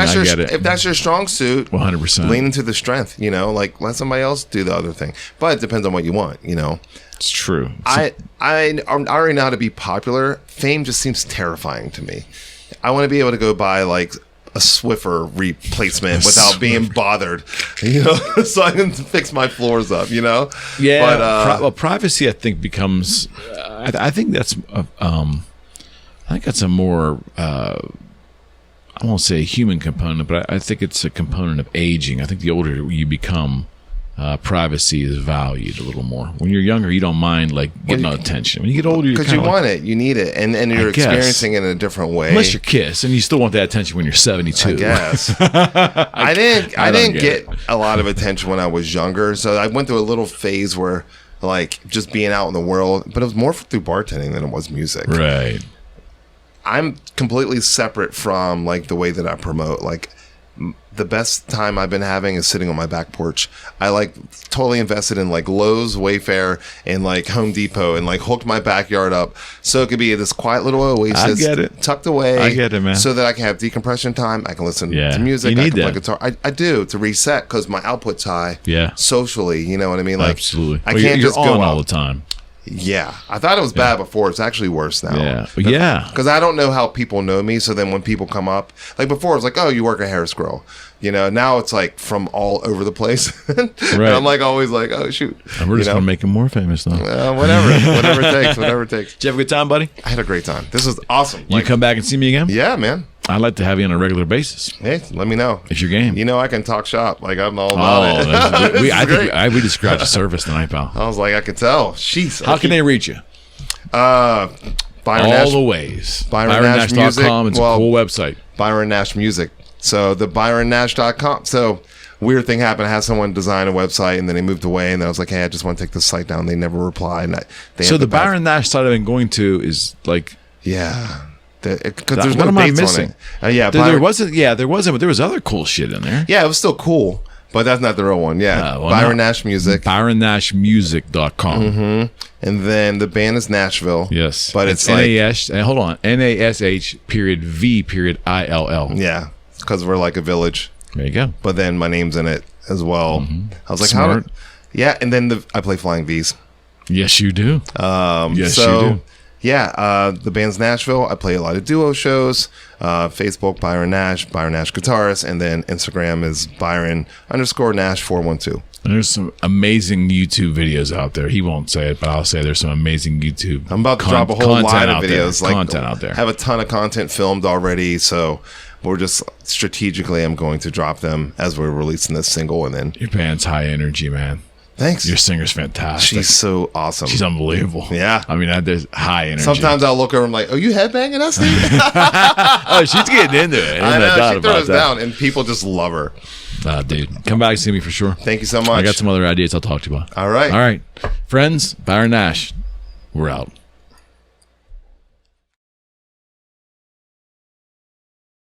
If that's your strong suit, 100%, lean into the strength. You know, like let somebody else do the other thing. But it depends on what you want. You know, it's true. I already know how to be popular. Fame just seems terrifying to me. I want to be able to go buy like a Swiffer replacement without being bothered, you know, so I can fix my floors up, you know. Yeah, but privacy, I think, becomes. I think that's a more. I won't say a human component, but I think it's a component of aging. I think the older you become, privacy is valued a little more. When you're younger, you don't mind like getting attention. When you get older, because you want it, you need it, and you're experiencing it in a different way. Unless you're Kiss, and you still want that attention when you're 72. I guess. I didn't get a lot of attention when I was younger, so I went through a little phase where like just being out in the world, but it was more through bartending than it was music. Right. I'm completely separate from like the way that I promote. Like the best time I've been having is sitting on my back porch. I like totally invested in like Lowe's, Wayfair, and like Home Depot, and like hooked my backyard up so it could be this quiet little oasis. I get it. Tucked away. I get it, man. So that I can have decompression time. I can listen to music. You need I can that. play guitar. I do to reset because my output's high. Yeah. Socially, you know what I mean? Like, absolutely. I can't you're just on go all out the time. Yeah, I thought it was bad before. It's actually worse now. Yeah, but because I don't know how people know me. So then when people come up, like before, it's like, "Oh, you work at Harris Grill," you know. Now it's like from all over the place, and I'm like always like, "Oh shoot!" And we're just gonna make him more famous though. Whatever it takes. Did you have a good time, buddy? I had a great time. This was awesome. You come back and see me again? Yeah, man. I'd like to have you on a regular basis. Hey, let me know if you're game. You know, I can talk shop. Like I'm all about it. We just scratched the surface tonight, pal. I was like, I could tell. Jeez. How can they reach you? Byron Nash, the ways. ByronNash.com. It's a cool website. Byron Nash Music. So the ByronNash.com. So weird thing happened. I had someone design a website, and then they moved away, and then I was like, hey, I just want to take this site down. They never replied. And so the Byron Nash site I've been going to is like... Yeah. Because there's what no am I dates missing? on it. Yeah, there wasn't, but there was other cool shit in there. Yeah, it was still cool. But that's not the real one. Yeah. Well, Byron no. Nash Music. ByronNashMusic.com. And then the band is Nashville. Yes. But it's NAS. Hold on. NASH.V.ILL. Yeah. Because we're like a village. There you go. But then my name's in it as well. I was like, Smart. Yeah. And then I play Flying V's. Yes, you do. Yes, you do. Yeah, the band's Nashville. I play a lot of duo shows. Facebook, Byron Nash Guitarist, and then Instagram is Byron_Nash412. There's some amazing YouTube videos out there. He won't say it, but I'll say there's some amazing YouTube. I'm about to drop a whole line of videos. Content out there. I have a ton of content filmed already, so we're just strategically, I'm going to drop them as we're releasing this single, and then Your band's high energy, man. thanks. Your singer's fantastic. She's so awesome. She's unbelievable. Yeah. I mean, there's high energy. Sometimes I'll look over, I'm like, "Oh, you headbanging us, Steve?" Oh, she's getting into it. I know, she throws down, and people just love her. Dude, come back and see me for sure. Thank you so much. I got some other ideas I'll talk to you about. All right. All right. Friends, Byron Nash, we're out.